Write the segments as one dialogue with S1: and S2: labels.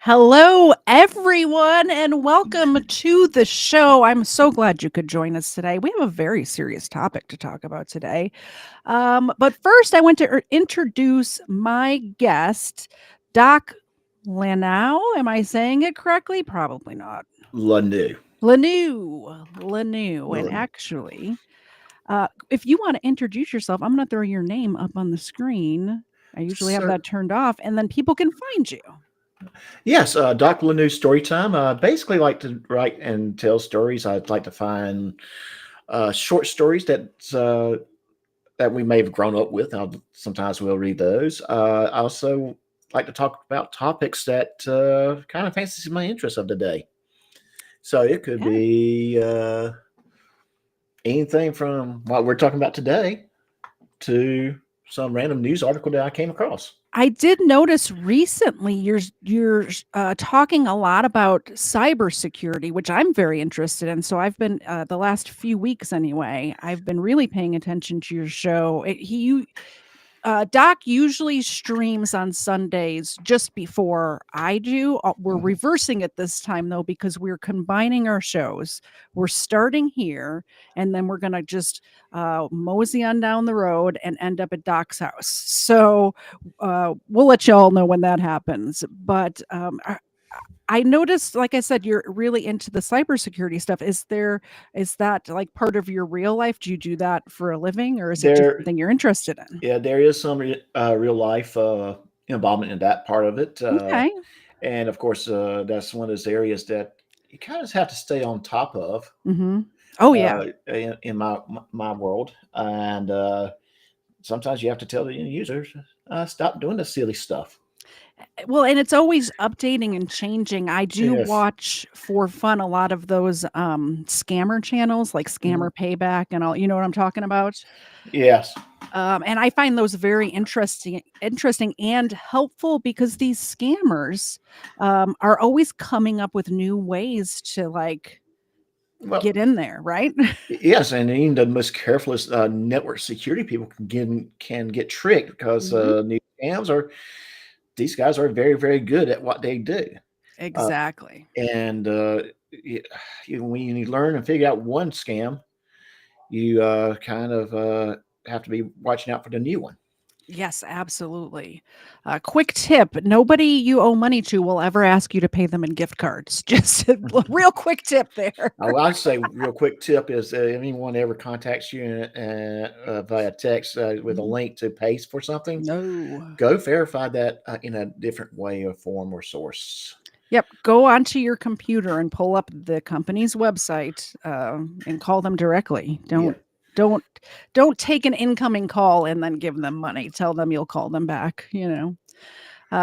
S1: Hello, everyone, and welcome to the show. I'm so glad you could join us today. We have a very serious topic to talk about today. But first, I want to introduce my guest, Doc Lanau. Am I saying it correctly? Probably not.
S2: Lanu.
S1: Lanu. And
S2: Lanu.
S1: actually, if you want to introduce yourself, I'm going to throw your name up on the screen. I usually have
S2: Sir.
S1: that turned off, and then people can find you.
S2: Yes, Dr. Lanu story time. Basically like to write and tell stories. I'd like to find short stories that we may have grown up with. Sometimes we'll read those. I also like to talk about topics that kind of fancies my interest of the day. So it could
S1: Yeah.
S2: be anything from what we're talking about today to some random news article that I came across.
S1: I did notice recently you're talking a lot about cybersecurity, which I'm very interested in. So I've been the last few weeks anyway. I've been really paying attention to your show. Doc usually streams on Sundays just before I do. We're
S2: Mhm.
S1: reversing it this time though because we're combining our shows. We're starting here, and then we're gonna just mosey on down the road and end up at Doc's house. So we'll let y'all know when that happens. But I noticed, like I said, you're really into the cybersecurity stuff. Is that like part of your real life? Do you do that for a living, or is it just
S2: There,
S1: something you're interested in?
S2: Yeah, there is some real life involvement in that part of it,
S1: Okay.
S2: and of course, that's one of those areas that you kind of have to stay on top of
S1: Mhm. Oh, yeah.
S2: in my world, and sometimes you have to tell the end users stop doing the silly stuff.
S1: Well, and it's always updating and changing. I do
S2: Yes.
S1: watch for fun a lot of those, scammer channels, like
S2: Mhm.
S1: Scammer Payback and all, you know what I'm talking about?
S2: Yes.
S1: And I find those very interesting and helpful because these scammers, are always coming up with new ways to, like,
S2: Well,
S1: get in there, right?
S2: yes, and even the most carefulest network security people can get tricked because
S1: Mhm.
S2: new scams are these guys are very very good at what they do. Uh,
S1: Exactly.
S2: and y- when you learn and figure out one scam, you kind of have to be watching out for the new one.
S1: Yes, absolutely. Quick tip, nobody you owe money to will ever ask you to pay them in gift cards. Just a real quick tip there.
S2: I'd say real quick tip is anyone ever contacts you via text with a
S1: Mhm.
S2: link to pay for something,
S1: No.
S2: go verify that in a different way or form or source.
S1: Yep, go onto your computer and pull up the company's website, and call them directly.
S2: Yeah.
S1: Don't don't take an incoming call and then give them money. Tell them you'll call them back, you know?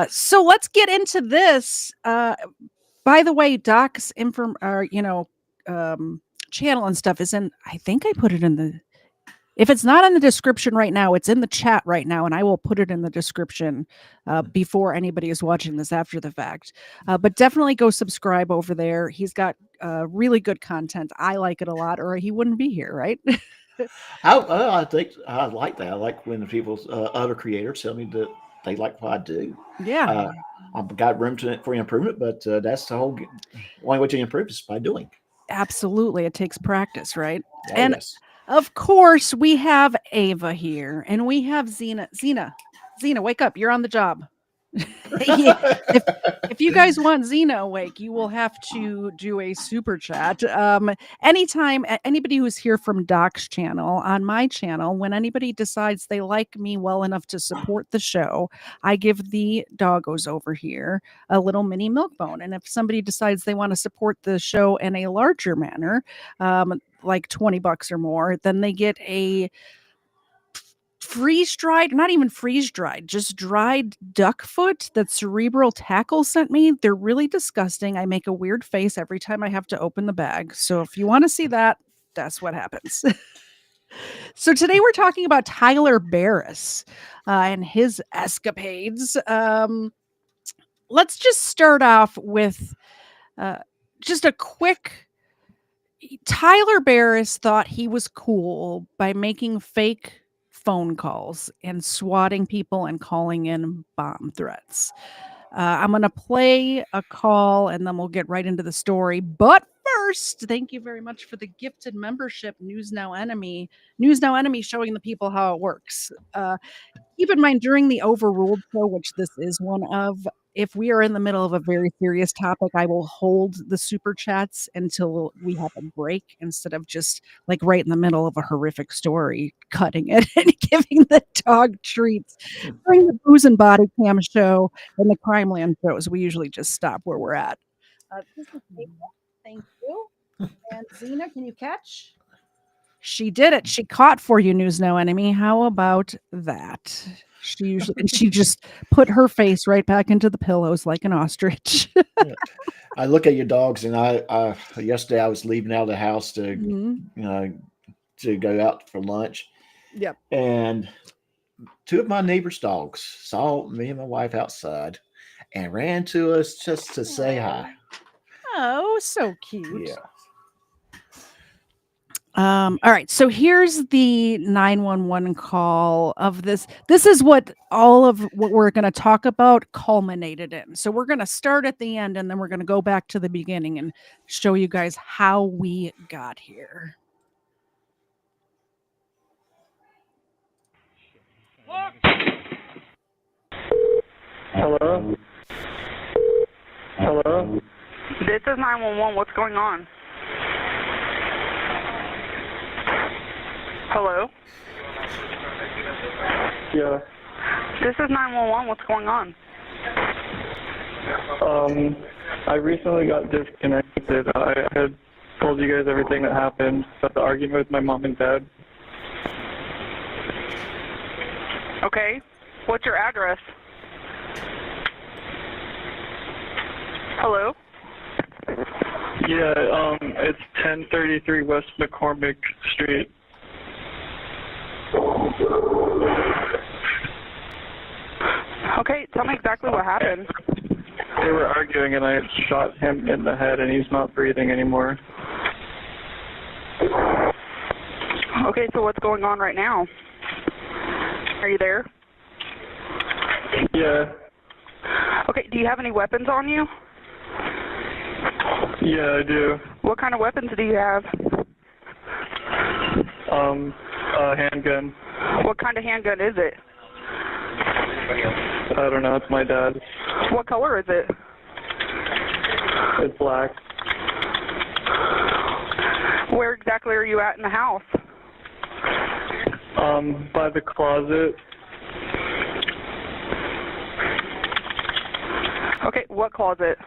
S1: So let's get into this. By the way, Doc's um, channel and stuff is in. I think I put it in the. If it's not in the description right now, it's in the chat right now, and I will put it in the description before anybody is watching this after the fact. But definitely go subscribe over there. He's got really good content. I like it a lot, or he wouldn't be here, right?
S2: I think I like that. I like when the people, other creators, tell me that they like what I do.
S1: Yeah,
S2: Uh, I've got room for improvement, but that's the only way to improve is by doing.
S1: absolutely. It takes practice, right?
S2: Oh
S1: And
S2: yes.
S1: of course, we have Ava here, and we have Zena. Zena, wake up! You're on the job. Yeah, if if you guys want Xena awake, you will have to do a super chat. Anytime anybody who's here from Doc's channel, on my channel, when anybody decides they like me well enough to support the show, I give the doggos over here a little mini milk bone. And if somebody decides they want to support the show in a larger manner, like $20 or more, then they get a freeze dried, not even freeze dried, just dried duck foot that Cerebral Tackle sent me. They're really disgusting. I make a weird face every time I have to open the bag. So if you want to see that, that's what happens. So today we're talking about Tyler Barriss and his escapades. Let's just start off with uh, just a quick. Tyler Barriss thought he was cool by making fake phone calls and swatting people and calling in bomb threats. I'm going to play a call and then we'll get right into the story. But first, thank you very much for the gifted membership, News Now Enemy. News Now Enemy showing the people how it works. Keep in mind during the Overruled show, which this is one of, if we are in the middle of a very serious topic, I will hold the super chats until we have a break instead of just like right in the middle of a horrific story, cutting it and giving the dog treats. During the Booze and Body Cam show and the Crime Land shows, we usually just stop where we're at. This is April. Thank you. And Zena, can you catch? She did it. She caught for you, News Now Enemy. How about that? She just put her face right back into the pillows like an ostrich.
S2: I look at your dogs, and I yesterday I was leaving out of the house to to go out for lunch.
S1: Yep.
S2: And two of my neighbors' dogs saw me and my wife outside and ran to us just to say hi.
S1: Oh, so cute.
S2: Yeah.
S1: All right. So here's the 911 call of this. This is what all of what we're going to talk about culminated in. So we're going to start at the end and then we're going to go back to the beginning and show you guys how we got here.
S3: Hello? Hello?
S4: This is 911. What's going on? Hello?
S3: Yeah.
S4: This is 911. What's going on?
S3: I recently got disconnected. I had told you guys everything that happened, but the argument with my mom and dad.
S4: Okay. What's your address? Hello?
S3: Yeah, it's 1033 West McCormick Street.
S4: Okay, tell me exactly what happened.
S3: They were arguing and I shot him in the head and he's not breathing anymore.
S4: Okay, so what's going on right now? Are you there?
S3: Yeah.
S4: Okay, do you have any weapons on you?
S3: Yeah, I do.
S4: What kind of weapons do you have?
S3: A handgun.
S4: What kind of handgun is it?
S3: I don't know, it's my dad's.
S4: What color is it?
S3: It's black.
S4: Where exactly are you at in the house?
S3: By the closet.
S4: Okay, what closet?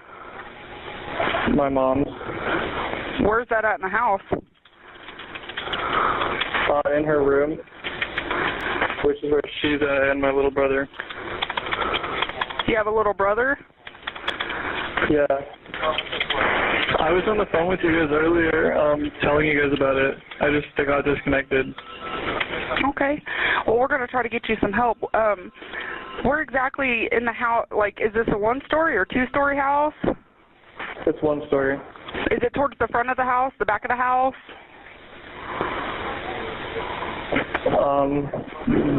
S3: My mom's.
S4: Where's that at in the house?
S3: In her room, which is where she's at, and my little brother.
S4: You have a little brother?
S3: Yeah. I was on the phone with you guys earlier, telling you guys about it. I just got disconnected.
S4: Okay. Well, we're going to try to get you some help. Where exactly in the house, like, is this a one-story or two-story house?
S3: It's one story.
S4: Is it towards the front of the house, the back of the house?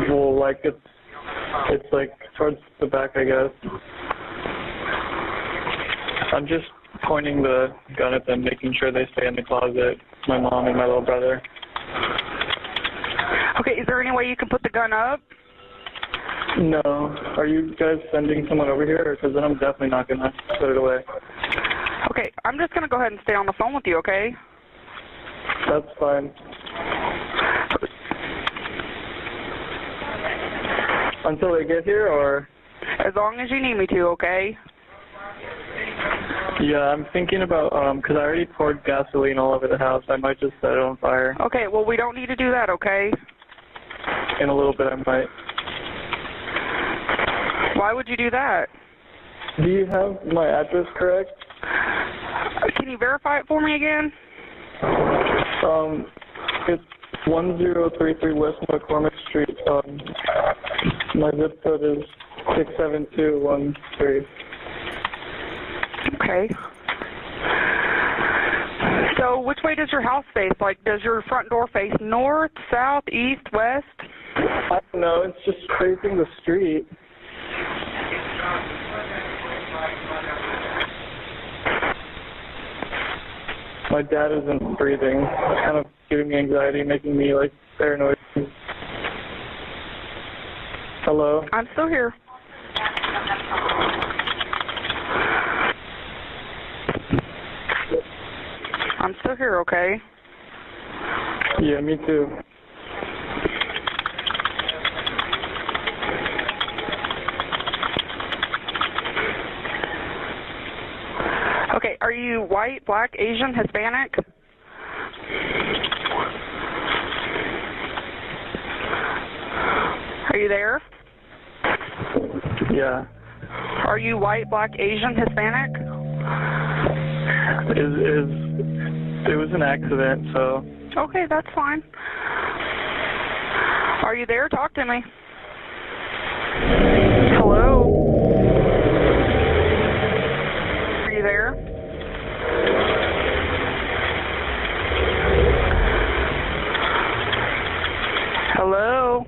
S3: Well, like, it's like towards the back, I guess. I'm just pointing the gun at them, making sure they stay in the closet, my mom and my little brother.
S4: Okay, is there any way you can put the gun up?
S3: No. Are you guys sending someone over here? Because then I'm definitely not going to put it away.
S4: Okay, I'm just going to go ahead and stay on the phone with you, okay?
S3: That's fine. Until they get here, or?
S4: As long as you need me to, okay?
S3: Yeah, I'm thinking about, because I already poured gasoline all over the house. I might just set it on fire.
S4: Okay, well, we don't need to do that, okay?
S3: In a little bit, I might.
S4: Why would you do that?
S3: Do you have my address correct?
S4: Can you verify it for me again?
S3: It's 1033 West McCormick Street. My zip code is 67213.
S4: Okay. So which way does your house face? Like, does your front door face north, south, east, west?
S3: I don't know. It's just facing the street. My dad isn't breathing. It's kind of giving me anxiety, making me like paranoid. Hello?
S4: I'm still here. I'm still here, okay?
S3: Yeah, me too.
S4: Okay, are you white, black, Asian, Hispanic? Are you there?
S3: Yeah.
S4: Are you white, black, Asian, Hispanic?
S3: It was an accident, so.
S4: Okay, that's fine. Are you there? Talk to me. Hello? Are you there? Hello?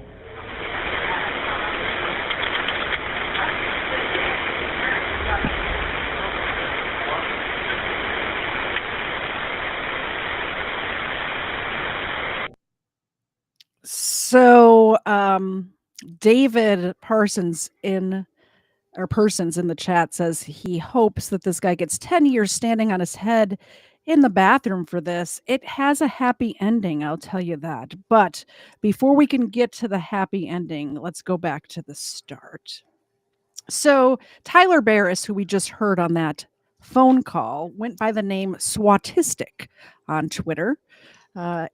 S1: So, David Persons in the chat says he hopes that this guy gets 10 years standing on his head in the bathroom for this. It has a happy ending, I'll tell you that. But before we can get to the happy ending, let's go back to the start. So, Tyler Barriss, who we just heard on that phone call, went by the name Swatistic on Twitter.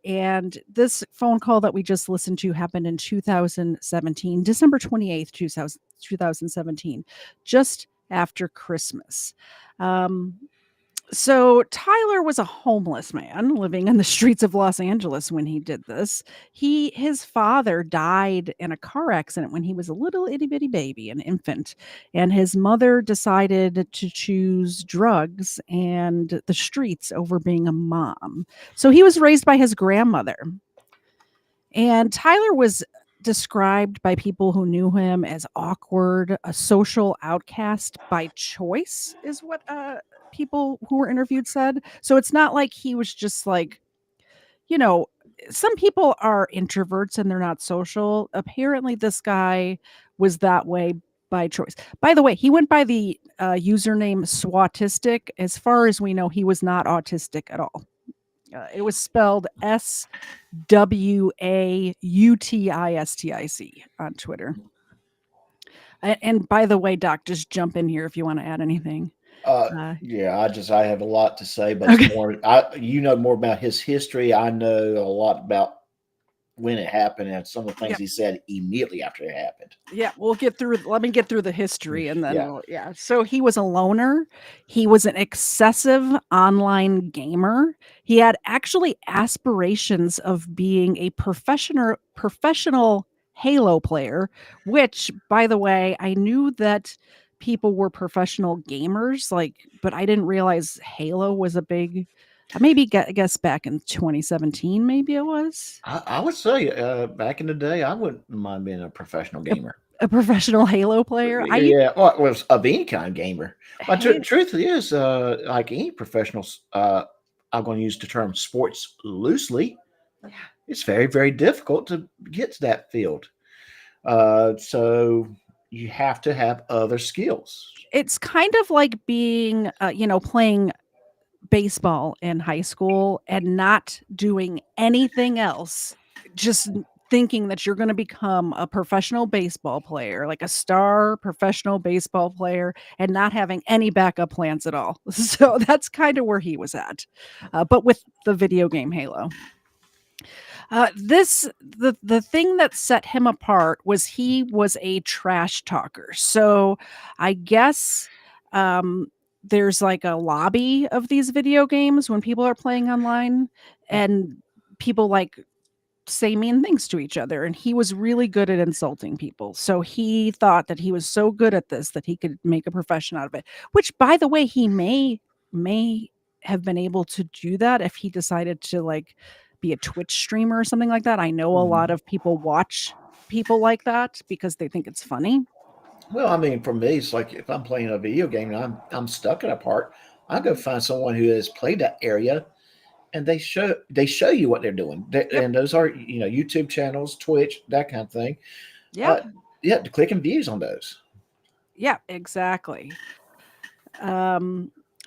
S1: And this phone call that we just listened to happened in 2017, December 28th, 2017, just after Christmas. So Tyler was a homeless man living in the streets of Los Angeles when he did this. His father died in a car accident when he was a little itty bitty baby, an infant, and his mother decided to choose drugs and the streets over being a mom. So he was raised by his grandmother. And Tyler was described by people who knew him as awkward, a social outcast by choice, is what people who were interviewed said. So it's not like he was just like, some people are introverts and they're not social. Apparently, this guy was that way by choice. By the way, he went by the username Swatistic. As far as we know, he was not autistic at all. It was spelled SWAUTISTIC on Twitter. And by the way, Doc, just jump in here if you want to add anything.
S2: Yeah, I have a lot to say, but
S1: Okay.
S2: it's more. You know more about his history. I know a lot about when it happened and some of the things he said immediately after it happened.
S1: Yeah, we'll get through. Let me get through the history, and then
S2: Yeah.
S1: So he was a loner. He was an excessive online gamer. He had actually aspirations of being a professional Halo player, which, by the way, I knew that people were professional gamers, but I didn't realize Halo was a big. Maybe guess back in 2017, maybe it was.
S2: I would say back in the day, I wouldn't mind being a professional gamer.
S1: A professional Halo player.
S2: Well, it was of any kind gamer. But truth is, like any professionals, I'm going to use the term sports loosely. It's very, very difficult to get to that field. So you have to have other skills.
S1: It's kind of like being, playing baseball in high school and not doing anything else, just thinking that you're going to become a professional baseball player, like a star professional baseball player, and not having any backup plans at all. So that's kind of where he was at, but with the video game Halo. The thing that set him apart was he was a trash talker. So I guess there's like a lobby of these video games when people are playing online, and people like say mean things to each other, and he was really good at insulting people. So he thought that he was so good at this that he could make a profession out of it, which, by the way, he may have been able to do that if he decided to be a Twitch streamer or something like that. I know a lot of people watch people like that because they think it's funny.
S2: Well, I mean, for me, it's like if I'm playing a video game and I'm stuck in a part, I go find someone who has played that area, and they show you what they're doing.
S1: Yep.
S2: And those are YouTube channels, Twitch, that kind of thing.
S1: Yeah.
S2: Uh, yeah, to click and views on those.
S1: Yeah, exactly.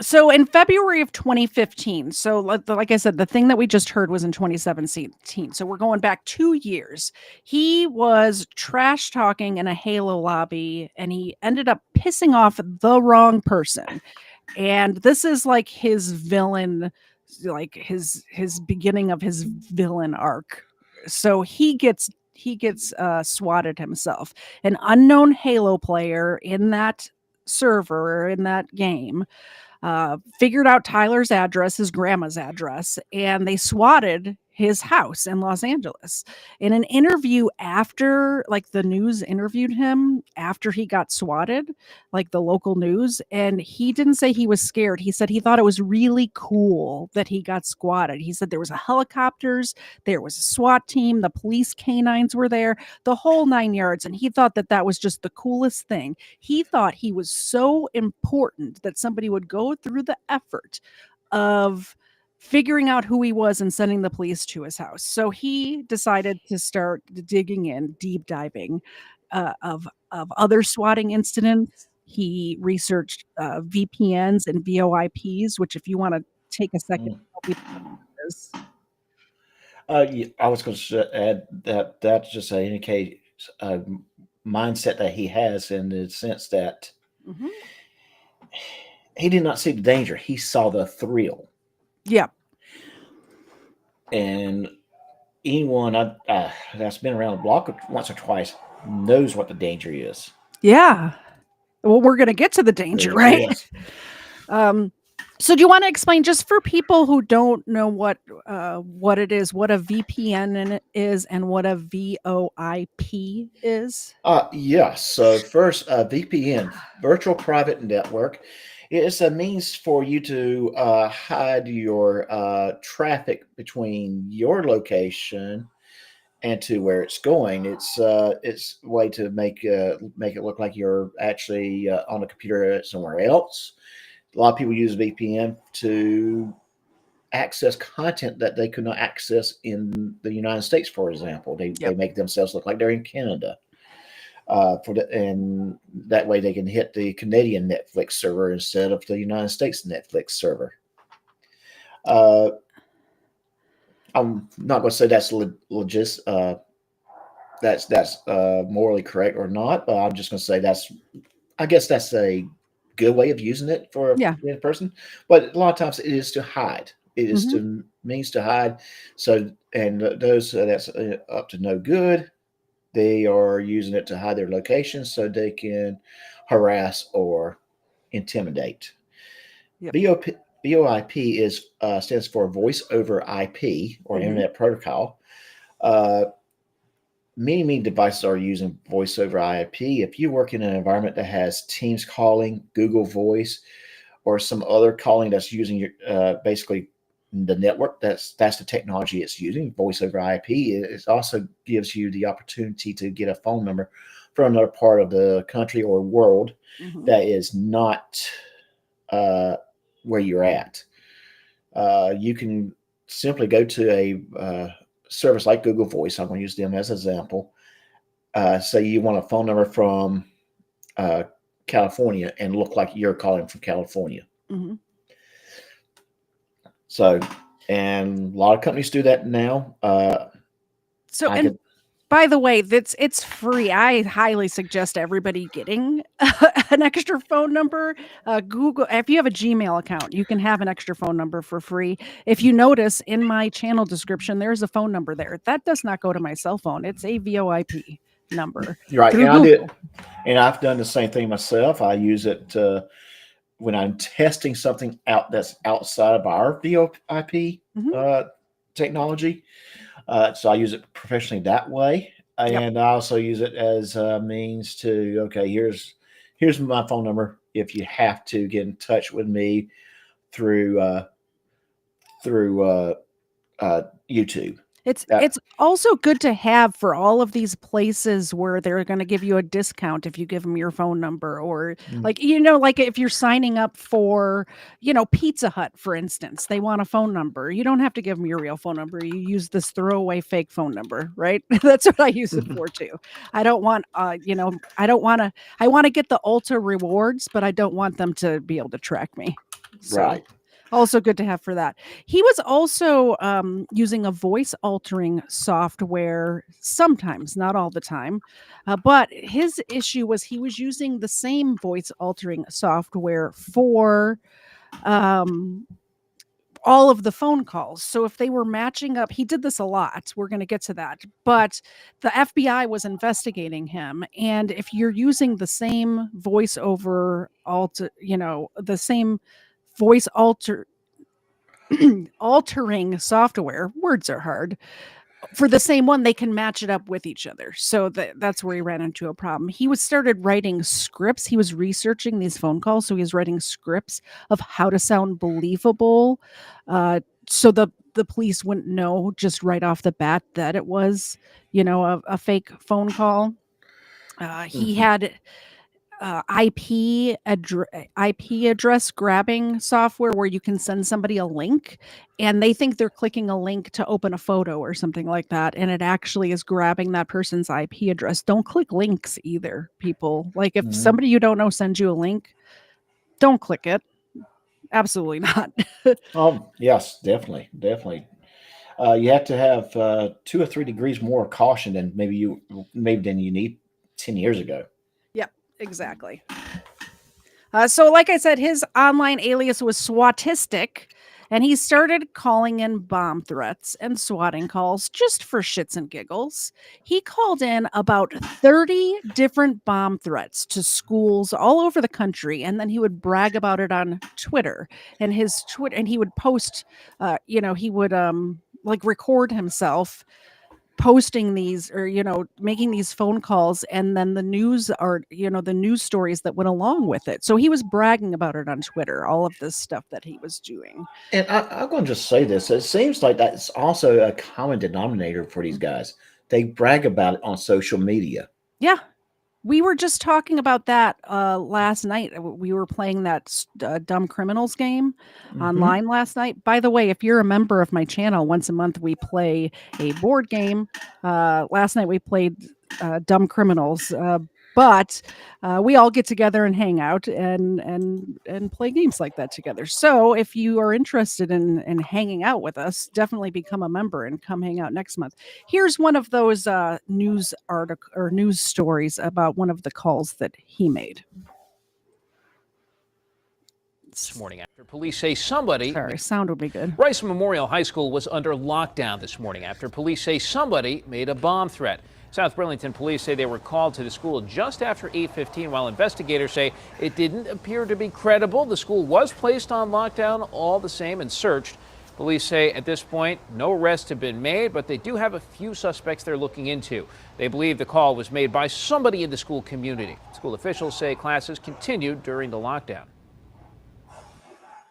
S1: So in February of 2015, so like I said, the thing that we just heard was in 2017. So we're going back 2 years. He was trash talking in a Halo lobby, and he ended up pissing off the wrong person. And this is like his villain, like his beginning of his villain arc. So he gets swatted himself. An unknown Halo player in that server, in that game, figured out Tyler's address, his grandma's address, and they swatted his house in Los Angeles. In an interview after, like, the news interviewed him after he got swatted, like the local news, and he didn't say he was scared. He said he thought it was really cool that he got squatted. He said there was a helicopters, there was a SWAT team, the police canines were there, the whole 9 yards, and he thought that that was just the coolest thing. He thought he was so important that somebody would go through the effort of figuring out who he was and sending the police to his house. So he decided to start digging in, deep diving of other swatting incidents. He researched VPNs and VoIPs, which, if you want to take a second,
S2: Mm.
S1: tell people what it is.
S2: Yeah, I was going to add that that's just an indicate mindset that he has, in the sense that
S1: Mhm.
S2: he did not see the danger; he saw the thrill.
S1: Yeah.
S2: And anyone that's been around the block once or twice knows what the danger is.
S1: Yeah. Well, we're going to get to the danger, right?
S2: Yes.
S1: So do you want to explain, just for people who don't know what it is, what a VPN is and what a VoIP is?
S2: Yes. So first, VPN, virtual private network, is a means for you to hide your traffic between your location and to where it's going. It's a way to make it look like you're actually on a computer somewhere else. A lot of people use VPN to access content that they could not access in the United States, for example. They
S1: Yep.
S2: make themselves look like they're in Canada. And that way they can hit the Canadian Netflix server instead of the United States Netflix server. I'm not going to say that's legit. That's morally correct or not, but I'm just going to say I guess that's a good way of using it for
S1: Yeah.
S2: a person. But a lot of times it is to hide. It is
S1: Mhm.
S2: to means to hide. So, and those that's up to no good, they are using it to hide their location so they can harass or intimidate.
S1: Yep.
S2: VoIP is stands for Voice over IP, or
S1: Mhm.
S2: Internet Protocol. Many devices are using Voice over IP. If you work in an environment that has Teams calling, Google Voice, or some other calling that's using your basically the network, that's the technology it's using, Voice over IP. It also gives you the opportunity to get a phone number from another part of the country or world
S1: Mhm.
S2: that is not where you're at. You can simply go to a service like Google Voice. I'm going to use them as an example. Say you want a phone number from California and look like you're calling from California.
S1: Mhm.
S2: So, and a lot of companies do that now.
S1: So,
S2: I
S1: and
S2: could,
S1: by the way, it's free. I highly suggest everybody getting an extra phone number. Google, if you have a Gmail account, you can have an extra phone number for free. If you notice in my channel description, there's a phone number there. That does not go to my cell phone. It's a VoIP number
S2: right,
S1: through
S2: and I did,
S1: Google.
S2: and I've done the same thing myself. I use it when I'm testing something out that's outside of our VoIP
S1: Mhm.
S2: technology. So I use it professionally that way,
S1: Yep.
S2: and I also use it as a means to, okay, here's my phone number. If you have to get in touch with me through through YouTube.
S1: It's also good to have for all of these places where they're going to give you a discount if you give them your phone number, or like like if you're signing up for Pizza Hut, for instance, they want a phone number. You don't have to give them your real phone number. You use this throwaway fake phone number, right? That's what I use it for too. I don't want I want to get the Ulta rewards, but I don't want them to be able to track me. So.
S2: Right.
S1: Also good to have for that. He was also using a voice altering software sometimes, not all the time. But his issue was he was using the same voice altering software for all of the phone calls. So if they were matching up, he did this a lot. We're going to get to that. But the FBI was investigating him. And if you're using the same voice over the same voice altering software, words are hard, for the same one, they can match it up with each other. So that's where he ran into a problem. He started writing scripts. He was researching these phone calls, so he was writing scripts of how to sound believable, so the police wouldn't know just right off the bat that it was a fake phone call. He had IP address grabbing software where you can send somebody a link and they think they're clicking a link to open a photo or something like that, and it actually is grabbing that person's IP address. Don't click links either, people. Like if somebody you don't know sends you a link, don't click it. Absolutely not.
S2: Yes, definitely. You have to have 2 or 3 degrees more caution than maybe you need 10 years ago.
S1: Exactly. So like I said, his online alias was Swatistic, and he started calling in bomb threats and swatting calls just for shits and giggles. He called in about 30 different bomb threats to schools all over the country, and then he would brag about it on Twitter. And he would post, he would like record himself posting these, or making these phone calls, and then the news stories that went along with it. So he was bragging about it on Twitter, all of this stuff that he was doing.
S2: And I'm going to just say this: it seems like that's also a common denominator for these guys. They brag about it on social media.
S1: Yeah. We were just talking about that last night. We were playing that Dumb Criminals game online last night. By the way, if you're a member of my channel, once a month we play a board game. Last night we played Dumb Criminals, but we all get together and hang out and play games like that together. So if you are interested in hanging out with us, definitely become a member and come hang out next month. Here's one of those news stories about one of the calls that he made.
S5: This morning after police say somebody...
S1: Sorry, sound would be good.
S5: Rice Memorial High School was under lockdown this morning after police say somebody made a bomb threat. South Burlington police say they were called to the school just after 8:15, while investigators say it didn't appear to be credible. The school was placed on lockdown all the same and searched. Police say at this point no arrests have been made, but they do have a few suspects they're looking into. They believe the call was made by somebody in the school community. School officials say classes continued during the lockdown.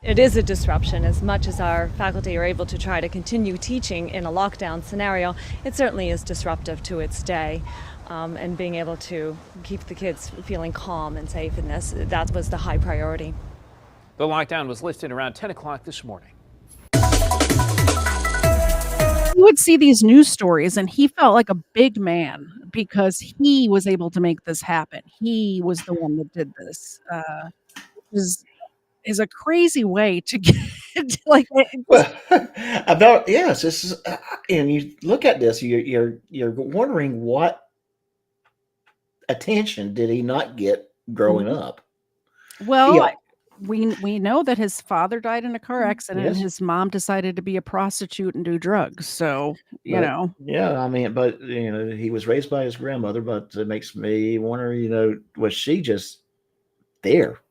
S6: It is a disruption. As much as our faculty are able to try to continue teaching in a lockdown scenario, it certainly is disruptive to its day. And being able to keep the kids feeling calm and safe in this, that was the high priority.
S5: The lockdown was lifted around 10 o'clock this morning.
S1: You would see these news stories and he felt like a big man because he was able to make this happen. He was the one that did this. Is a crazy way to get like.
S2: Well, yes, this is, and you look at this, you're wondering what attention did he not get growing up?
S1: Well,
S2: Yeah.
S1: we know that his father died in a car accident, and
S2: Yes.
S1: his mom decided to be a prostitute and do drugs. So
S2: Yeah, I mean, but he was raised by his grandmother, but it makes me wonder, was she just there?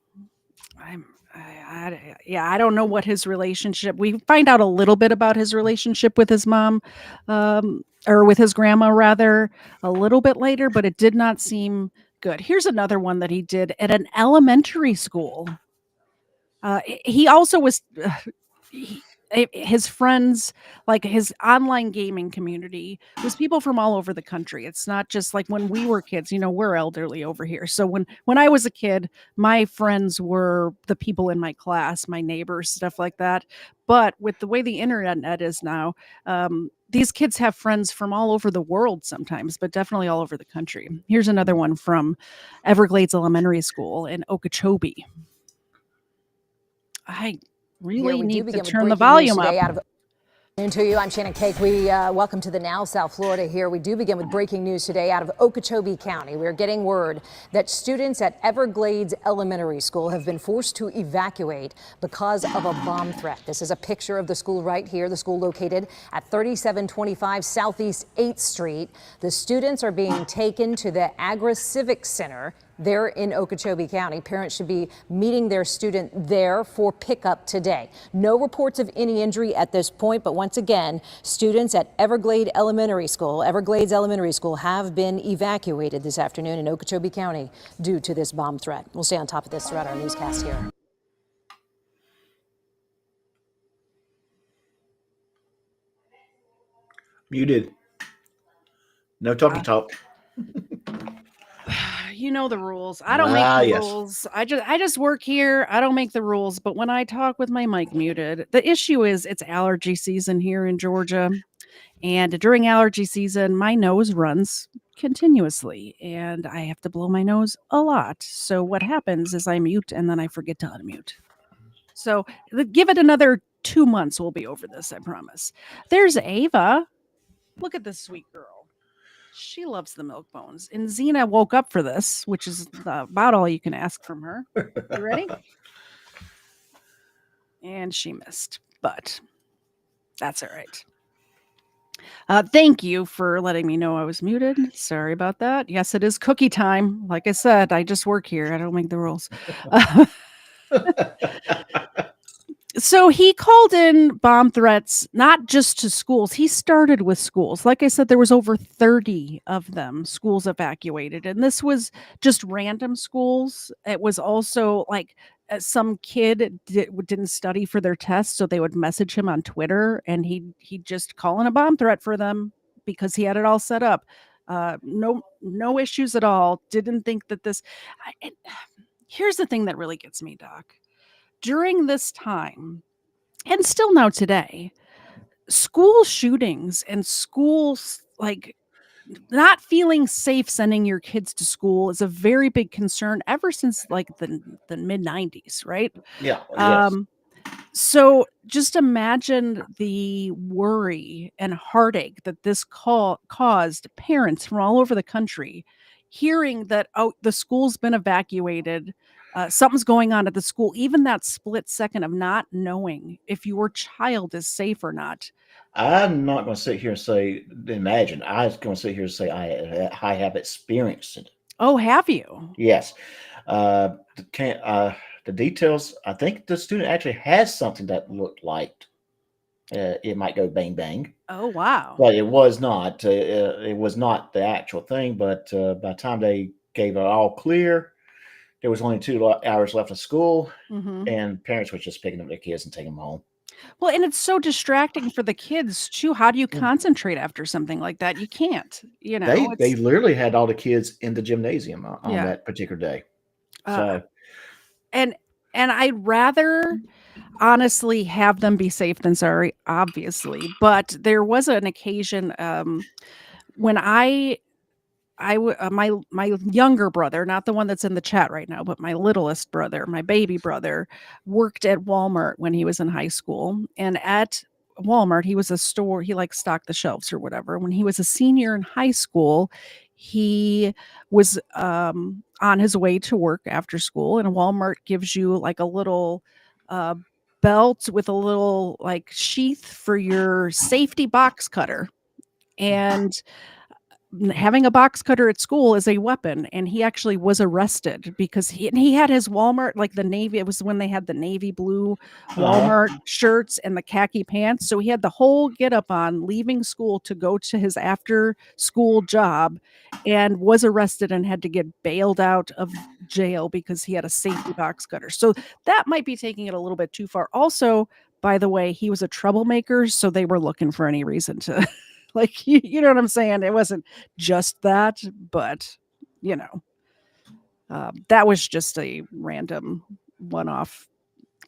S1: I don't know what his relationship. We find out a little bit about his relationship with his mom, or with his grandma rather, a little bit later, but it did not seem good. Here's another one that he did at an elementary school. He also was his friends, like his online gaming community, was people from all over the country. It's not just like when we were kids. We're elderly over here. So when I was a kid, my friends were the people in my class, my neighbors, stuff like that. But with the way the internet is now, these kids have friends from all over the world sometimes, but definitely all over the country. Here's another one from Everglades Elementary School in Okeechobee. I really need to turn the volume up.
S7: To you, I'm Shannon Cake. We welcome to the Now South Florida here. We do begin with breaking news today out of Okeechobee County. We're getting word that students at Everglades Elementary School have been forced to evacuate because of a bomb threat. This is a picture of the school right here, the school located at 3725 Southeast 8th Street. The students are being taken to the Agra Civic Center there in Okeechobee County. Parents should be meeting their student there for pickup today. No reports of any injury at this point, but once again, students at Everglades Elementary School have been evacuated this afternoon in Okeechobee County due to this bomb threat. We'll stay on top of this throughout our newscast here.
S2: Muted. No talky talk.
S1: You know the rules. I don't make the rules. I just work here. I don't make the rules. But when I talk with my mic muted, the issue is it's allergy season here in Georgia. And during allergy season, my nose runs continuously and I have to blow my nose a lot. So what happens is I mute and then I forget to unmute. So give it another 2 months. We'll be over this, I promise. There's Ava. Look at this sweet girl. She loves the milk bones. And Xena woke up for this, which is about all you can ask from her. You ready? And she missed, but that's all right. Thank you for letting me know I was muted. Sorry about that. Yes, it is cookie time. Like I said, I just work here. I don't make the rules. So he called in bomb threats, not just to schools. He started with schools. Like I said, there was over 30 of them, schools evacuated. And this was just random schools. It was also like some kid didn't study for their test, so they would message him on Twitter, and he'd just call in a bomb threat for them because he had it all set up. No issues at all. Didn't think that this... Here's the thing that really gets me, Doc. During this time, and still now today, school shootings and schools like not feeling safe sending your kids to school is a very big concern ever since like the mid 90s, right?
S2: Yeah. Yes.
S1: So just imagine the worry and heartache that this caused parents from all over the country hearing that, oh, the school's been evacuated. Something's going on at the school. Even that split second of not knowing if your child is safe or not.
S2: I'm not going to sit here and say, imagine. I was going to sit here and say I have experienced it.
S1: Oh, have you?
S2: Yes. The details, I think the student actually has something that looked like it might go bang, bang.
S1: Oh, wow.
S2: But it was not. It was not the actual thing. But by the time they gave it all clear, there was only 2 hours left of school, and parents were just picking up their kids and taking them home.
S1: Well, and it's so distracting for the kids too. How do you concentrate after something like that? You can't.
S2: They literally had all the kids in the gymnasium on that particular day. So,
S1: and I'd rather honestly have them be safe than sorry, obviously. But there was an occasion when my younger brother, not the one that's in the chat right now, but my littlest brother, my baby brother, worked at Walmart when he was in high school. And at Walmart, he was a store, he like stocked the shelves or whatever. When he was a senior in high school, he was on his way to work after school, and Walmart gives you like a little belt with a little like sheath for your safety box cutter. And having a box cutter at school is a weapon, and he actually was arrested because he had his Walmart, like the Navy. It was when they had the navy blue Walmart shirts and the khaki pants. So he had the whole get up on, leaving school to go to his after school job, and was arrested and had to get bailed out of jail because he had a safety box cutter. So that might be taking it a little bit too far. Also, by the way, he was a troublemaker, so they were looking for any reason to, like, you know what I'm saying? It wasn't just that, but, you know, that was just a random one-off.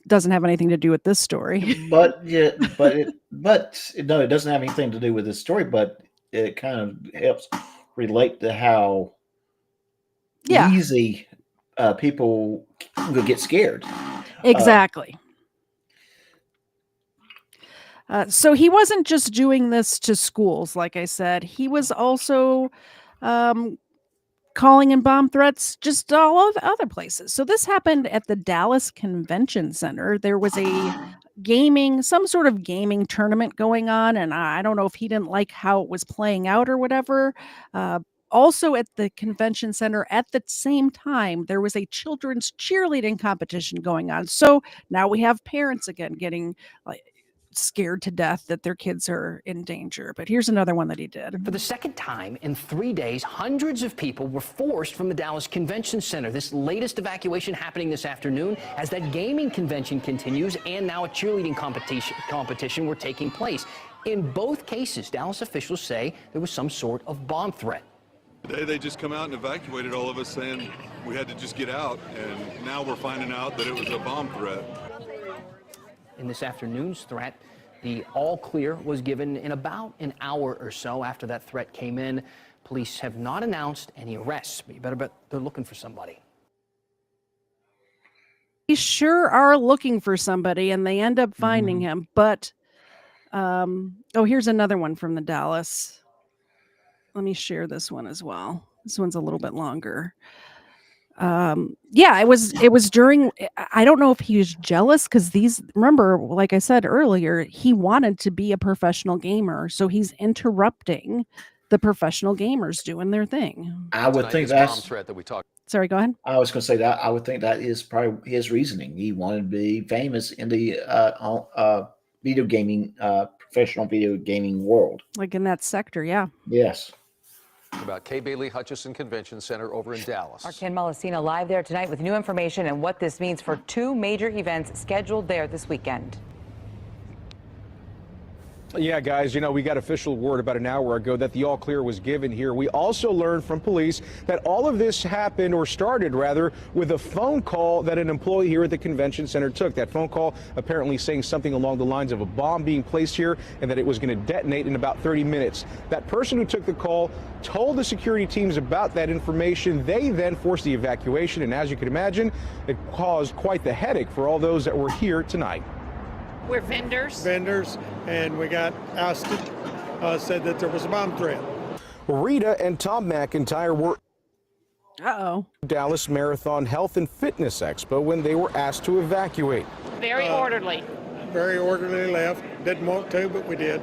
S1: Doesn't have anything to do with this story.
S2: But yeah, no, it doesn't have anything to do with this story. But it kind of helps relate to how
S1: Yeah,
S2: easy people will get scared.
S1: exactly. So he wasn't just doing this to schools, like I said. He was also calling in bomb threats just all of other places. So this happened at the Dallas Convention Center. There was some sort of gaming tournament going on, and I don't know if he didn't like how it was playing out or whatever. Also at the convention center at the same time, there was a children's cheerleading competition going on. So now we have parents again getting like scared to death that their kids are in danger. But here's another one that he did.
S8: For the second time in 3 days, hundreds of people were forced from the Dallas Convention Center. This latest evacuation happening this afternoon as that gaming convention continues, and now a cheerleading competition were taking place. In both cases, Dallas officials say there was some sort of bomb threat.
S9: Today they just come out and evacuated all of us, saying we had to just get out, and now we're finding out that it was a bomb threat.
S8: In this afternoon's threat, the all clear was given in about an hour or so after that threat came in. Police have not announced any arrests, but you better bet they're looking for somebody.
S1: They sure are looking for somebody, and they end up finding him. But here's another one from the Dallas. Let me share this one as well. This one's a little bit longer. It was during, I don't know if he was jealous because remember, like I said earlier, he wanted to be a professional gamer. So he's interrupting the professional gamers doing their thing.
S2: I would think that's
S10: threat that we talked.
S1: Sorry, go ahead.
S2: I was going to say that I would think that is probably his reasoning. He wanted to be famous in the video gaming, professional video gaming world.
S1: Like in that sector, yeah.
S2: Yes.
S10: About Kay Bailey Hutchison Convention Center over in Dallas.
S11: Our Ken Molestina live there tonight with new information and what this means for 2 major events scheduled there this weekend.
S12: Yeah, guys, we got official word about an hour ago that the all clear was given here. We also learned from police that all of this happened, or started rather, with a phone call that an employee here at the convention center took. That phone call apparently saying something along the lines of a bomb being placed here and that it was going to detonate in about 30 minutes. That person who took the call told the security teams about that information. They then forced the evacuation, and as you can imagine, it caused quite the headache for all those that were here tonight.
S13: We're vendors, and we got ousted, said that there was a bomb threat.
S12: Rita and Tom McIntyre were
S1: Dallas
S12: Marathon Health and Fitness Expo when they were asked to evacuate.
S13: Very orderly left. Didn't want to, but we did.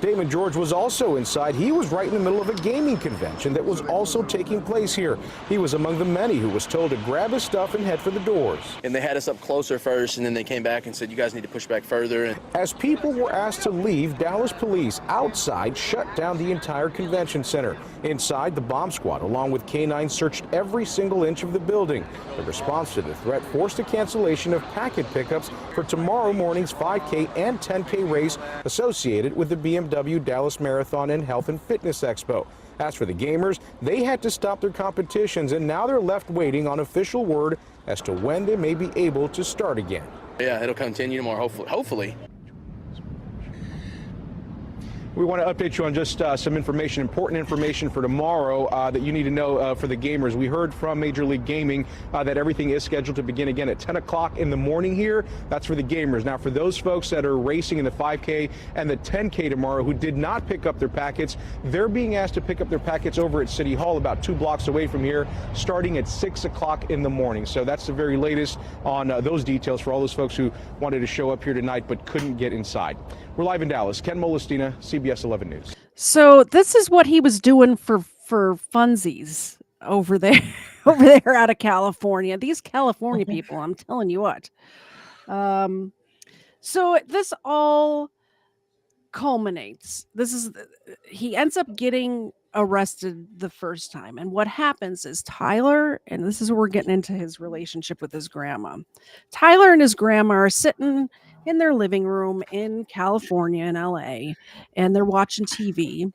S12: Damon George was also inside. He was right in the middle of a gaming convention that was also taking place here. He was among the many who was told to grab his stuff and head for the doors.
S14: And they had us up closer first, and then they came back and said, you guys need to push back further.
S12: As people were asked to leave, Dallas police outside shut down the entire convention center. Inside, the bomb squad, along with K-9, searched every single inch of the building. The response to the threat forced a cancellation of packet pickups for tomorrow morning's 5K and 10K race associated with the BMW Dallas Marathon and Health and Fitness Expo. As for the gamers, they had to stop their competitions, and now they're left waiting on official word as to when they may be able to start again.
S14: Yeah, it'll continue tomorrow, hopefully.
S12: We want to update you on just some information, important information for tomorrow that you need to know for the gamers. We heard from Major League Gaming that everything is scheduled to begin again at 10 o'clock in the morning here. That's for the gamers. Now, for those folks that are racing in the 5K and the 10K tomorrow who did not pick up their packets, they're being asked to pick up their packets over at City Hall about 2 blocks away from here, starting at 6 o'clock in the morning. So that's the very latest on those details for all those folks who wanted to show up here tonight but couldn't get inside. We're live in Dallas. Ken Molestina, CBS 11 News.
S1: So this is what he was doing for funsies over there, out of California. These California people, I'm telling you what. So this all culminates. He ends up getting arrested the first time. And what happens is Tyler, and this is where we're getting into his relationship with his grandma. Tyler and his grandma are sitting in their living room in California in LA, and they're watching TV.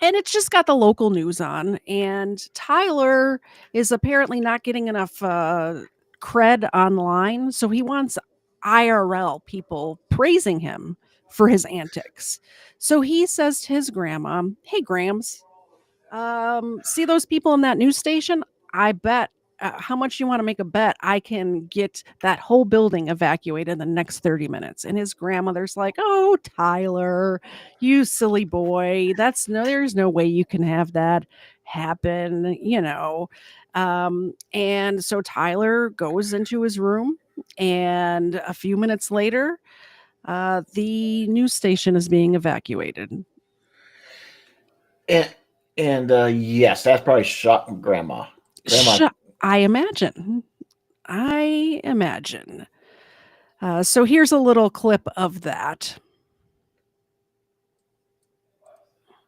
S1: And it's just got the local news on, and Tyler is apparently not getting enough cred online, so he wants IRL people praising him for his antics. So he says to his grandma, "Hey, Grams, see those people in that news station? I bet how much you want to make a bet I can get that whole building evacuated in the next 30 minutes." And his grandmother's like, "Oh, Tyler, you silly boy. There's no way you can have that happen, you know." And so Tyler goes into his room, and a few minutes later, the news station is being evacuated.
S2: And yes, that's probably shocking grandma.
S1: I imagine. So here's a little clip of that.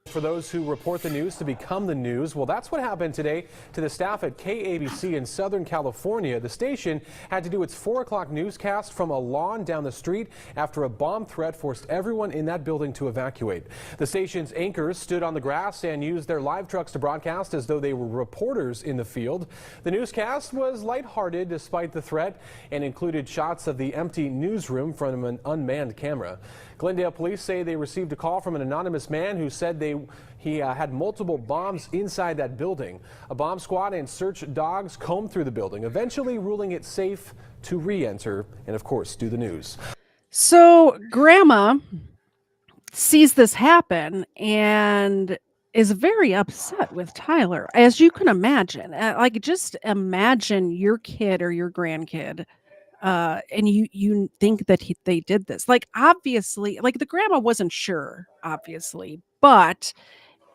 S15: For those who report the news to become the news, well, that's what happened today to the staff at KABC in Southern California. The station had to do its 4 o'clock newscast from a lawn down the street after a bomb threat forced everyone in that building to evacuate. The station's anchors stood on the grass and used their live trucks to broadcast as though they were reporters in the field. The newscast was lighthearted despite the threat and included shots of the empty newsroom from an unmanned camera. Glendale police say they received a call from an anonymous man who said he had multiple bombs inside that building. A bomb squad and search dogs combed through the building, eventually ruling it safe to re-enter and, of course, do the news.
S1: So Grandma sees this happen and is very upset with Tyler, as you can imagine. Like, just imagine your kid or your grandkid, and you think that they did this. Like, obviously, like, the grandma wasn't sure, obviously, but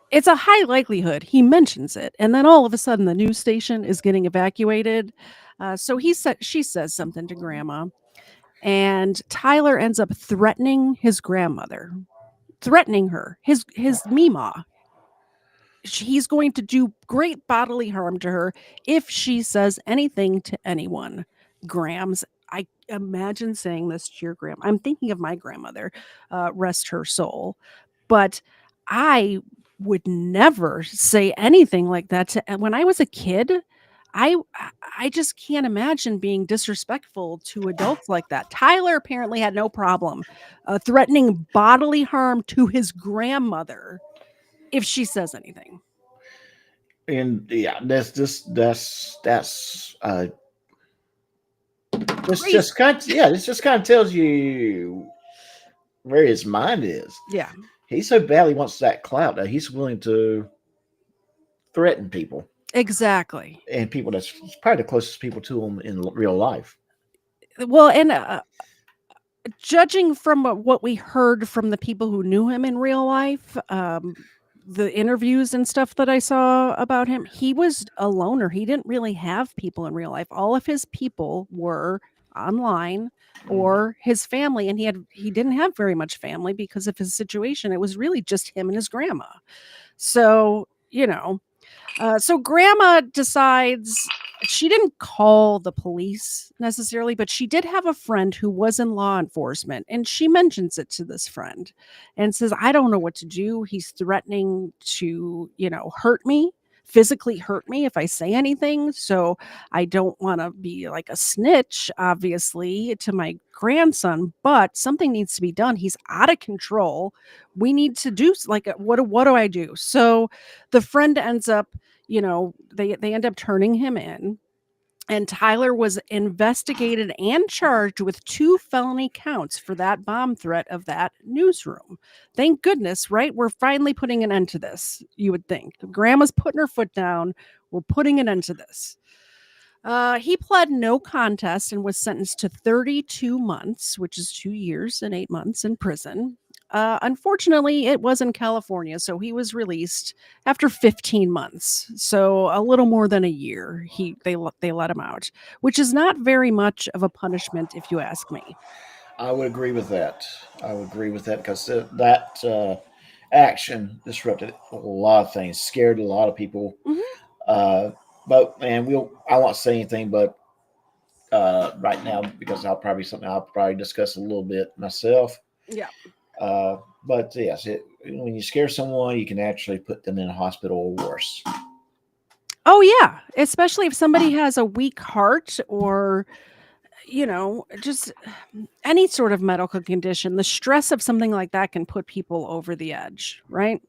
S1: it's a high likelihood he mentions it, and then all of a sudden the news station is getting evacuated. So she says something to Grandma, and Tyler ends up threatening his grandmother, threatening her, his Meemaw. He's going to do great bodily harm to her if she says anything to anyone. Grams, I imagine saying this to your grandma. I'm thinking of my grandmother, rest her soul, but I would never say anything like that to. When I was a kid, I just can't imagine being disrespectful to adults like that. Tyler apparently had no problem threatening bodily harm to his grandmother if she says anything.
S2: And yeah, this just kind of tells you where his mind is.
S1: Yeah.
S2: He so badly wants that clout that he's willing to threaten people.
S1: Exactly.
S2: And people that's probably the closest people to him in real life.
S1: Well, and judging from what we heard from the people who knew him in real life, the interviews and stuff that I saw about him, he was a loner. He didn't really have people in real life. All of his people were online or his family, and he didn't have very much family because of his situation. It was really just him and his grandma. So, so Grandma decides she didn't call the police necessarily, but she did have a friend who was in law enforcement, and she mentions it to this friend and says, "I don't know what to do. He's threatening to, hurt me, physically hurt me if I say anything. So I don't want to be like a snitch, obviously, to my grandson, but something needs to be done. He's out of control. We need to do what do I do?" So the friend ends up, they end up turning him in. And Tyler was investigated and charged with 2 felony counts for that bomb threat of that newsroom. Thank goodness, right? We're finally putting an end to this, you would think. Grandma's putting her foot down. We're putting an end to this. He pled no contest and was sentenced to 32 months, which is 2 years and 8 months in prison. Unfortunately, it was in California, so he was released after 15 months. So a little more than a year. They let him out, which is not very much of a punishment, if you ask me.
S2: I would agree with that. Because that action disrupted a lot of things, scared a lot of people.
S1: Mm-hmm.
S2: But man, I won't say anything, but right now because I'll probably discuss a little bit myself.
S1: Yeah.
S2: But yes, when you scare someone, you can actually put them in a hospital or worse.
S1: Oh yeah, especially if somebody has a weak heart or just any sort of medical condition. The stress of something like that can put people over the edge, right?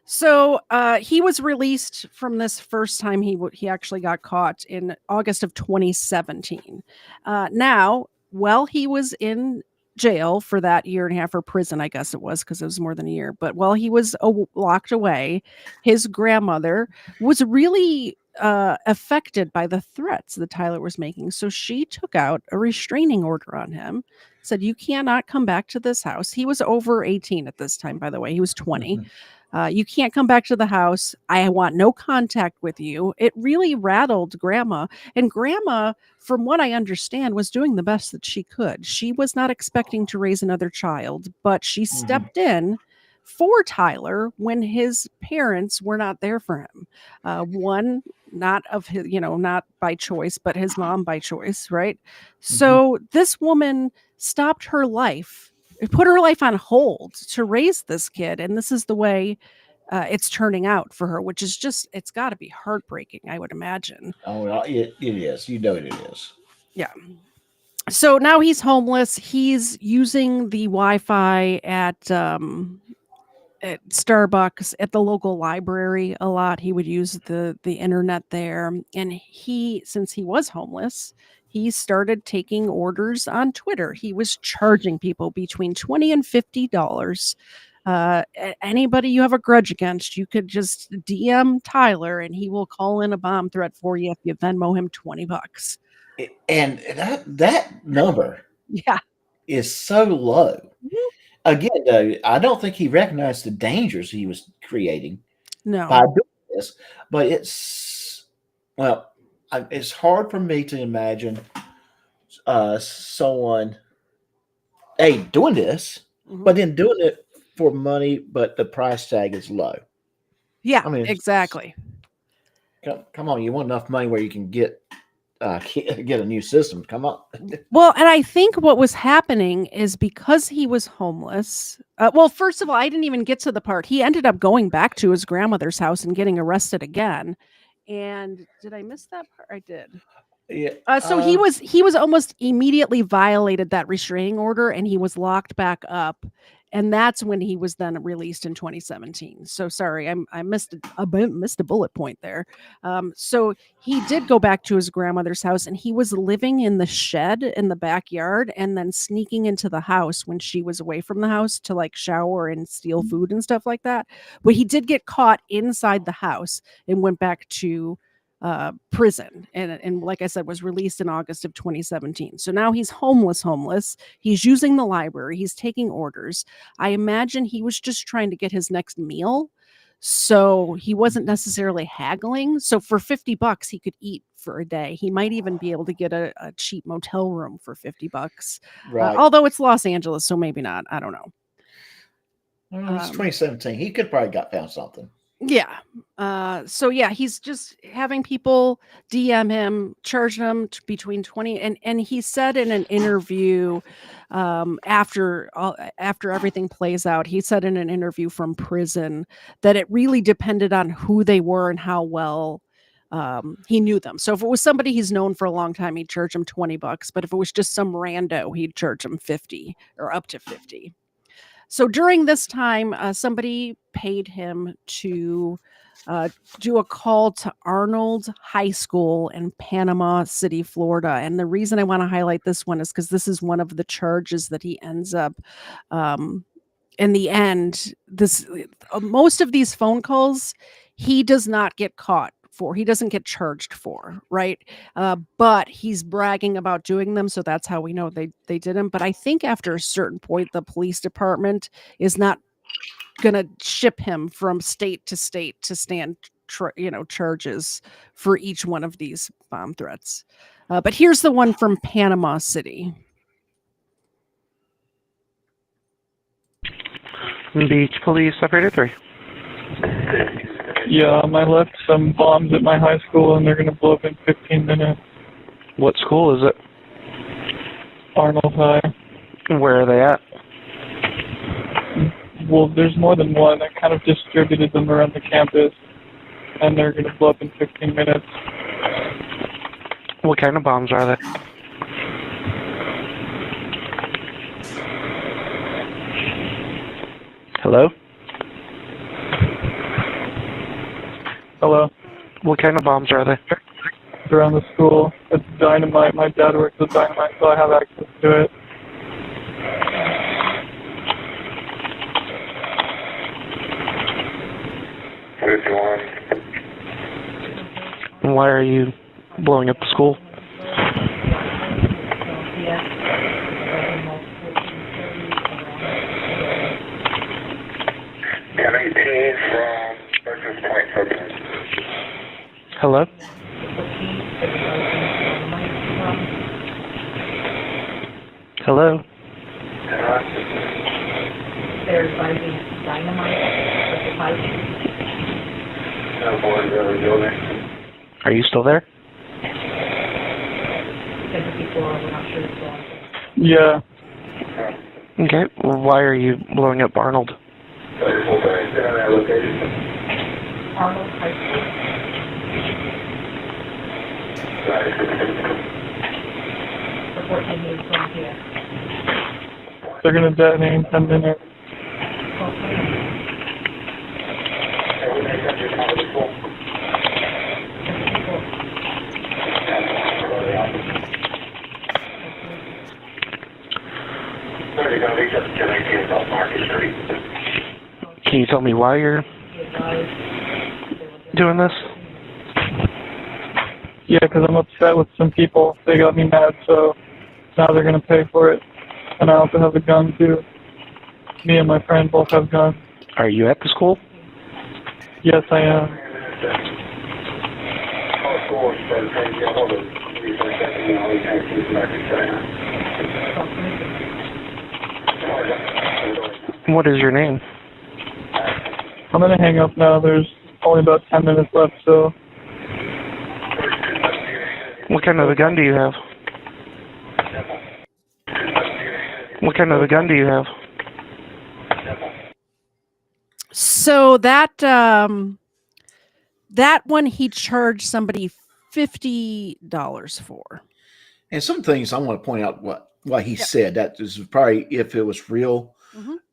S1: So he was released from this first time he actually got caught in August of 2017. Now, while he was in jail for that year and a half, or prison, I guess it was, because it was more than a year. But while he was locked away, his grandmother was really affected by the threats that Tyler was making. So she took out a restraining order on him, said, "You cannot come back to this house." He was over 18 at this time, by the way. He was 20. "You can't come back to the house. I want no contact with you." It really rattled Grandma. And Grandma, from what I understand, was doing the best that she could. She was not expecting to raise another child, but she stepped in for Tyler when his parents were not there for him. One, not of his, not by choice, but his mom by choice, right? So this woman stopped her life, put her life on hold to raise this kid, and this is the way it's turning out for her, which is just, it's got to be heartbreaking, I would imagine.
S2: Oh, well, it is. It is.
S1: Yeah. So now he's homeless. He's using the Wi-Fi at Starbucks, at the local library a lot. He would use the internet there. And since he was homeless, he started taking orders on Twitter. He was charging people between $20 and $50. Anybody you have a grudge against, you could just DM Tyler and he will call in a bomb threat for you if you Venmo him $20.
S2: And that number is so low. Again, I don't think he recognized the dangers he was creating by doing this. But it's hard for me to imagine someone doing this, but then doing it for money, but the price tag is low.
S1: Yeah, I mean, exactly.
S2: Come on, you want enough money where you can get a new system. Come on.
S1: Well, and I think what was happening is because he was homeless. Well, first of all, I didn't even get to the part. He ended up going back to his grandmother's house and getting arrested again. And did I miss that part? I did.
S2: Yeah.
S1: So he was almost immediately violated that restraining order, and he was locked back up. And that's when he was then released in 2017. So sorry, I missed a bullet point there. So he did go back to his grandmother's house, and he was living in the shed in the backyard, and then sneaking into the house when she was away from the house to like shower and steal food and stuff like that. But he did get caught inside the house and went back to prison, and like I said, was released in August of 2017. So now he's homeless. He's using the library. He's taking orders. I imagine he was just trying to get his next meal. So he wasn't necessarily haggling. So for $50, he could eat for a day. He might even be able to get a cheap motel room for $50.
S2: Right.
S1: Although it's Los Angeles, so maybe not. I don't know.
S2: It's 2017. He could probably found something.
S1: Yeah. So yeah, he's just having people DM him, charging him between 20 and he said in an interview after everything plays out, he said in an interview from prison that it really depended on who they were and how well he knew them. So if it was somebody he's known for a long time, he'd charge him $20, but if it was just some rando, he'd charge him 50 or up to 50. So during this time, somebody paid him to do a call to Arnold High School in Panama City, Florida. And the reason I want to highlight this one is because this is one of the charges that he ends up in the end. Most of these phone calls, he does not get caught for. He doesn't get charged for, right? But he's bragging about doing them, so that's how we know they did him. But I think after a certain point, the police department is not going to ship him from state to stand charges for each one of these bomb threats. But here's the one from Panama City.
S16: Beach Police Operator 3.
S3: Yeah, I left some bombs at my high school and they're going to blow up in 15 minutes.
S16: What school is it?
S3: Arnold High.
S16: Where are they at?
S3: Well, there's more than one. I kind of distributed them around the campus, and they're going to blow up in 15 minutes.
S16: What kind of bombs are they? Hello?
S3: Hello?
S16: What kind of bombs are they?
S3: Around the school. It's dynamite. My dad works with dynamite, so I have access to it.
S16: Why are you blowing up the school? Hello? Hello?
S17: There's dynamite.
S16: Are you still there?
S3: Yeah.
S16: Okay. Well, why are you blowing up Arnold?
S17: Arnold High School. For 14 years from here.
S3: They're going to detonate in 10 minutes.
S16: Can you tell me why you're doing this?
S3: Yeah, because I'm upset with some people. They got me mad, so now they're going to pay for it. And I also have a gun, too. Me and my friend both have guns.
S16: Are you at the school?
S3: Yes, I am.
S16: What is your name?
S3: I'm going to hang up now. There's only about 10 minutes left, so...
S16: What kind of a gun do you have? What kind of a gun do you have?
S1: So that one he charged somebody $50 for.
S2: And some things I want to point out what he said. That is probably, if it was real,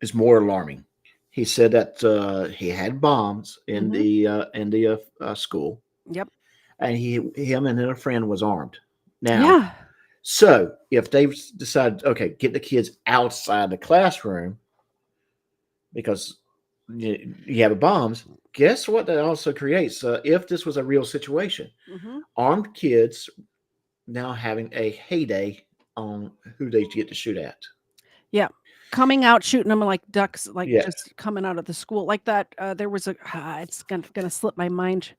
S2: is more alarming. He said that he had bombs in the school.
S1: Yep.
S2: And him and a friend was armed. Now,
S1: yeah.
S2: So if they decide, okay, get the kids outside the classroom because you have bombs, guess what that also creates? If this was a real situation, armed kids now having a heyday on who they get to shoot at.
S1: Yeah. Coming out, shooting them like ducks, like
S2: Yeah.
S1: just coming out of the school like that. There was it's gonna slip my mind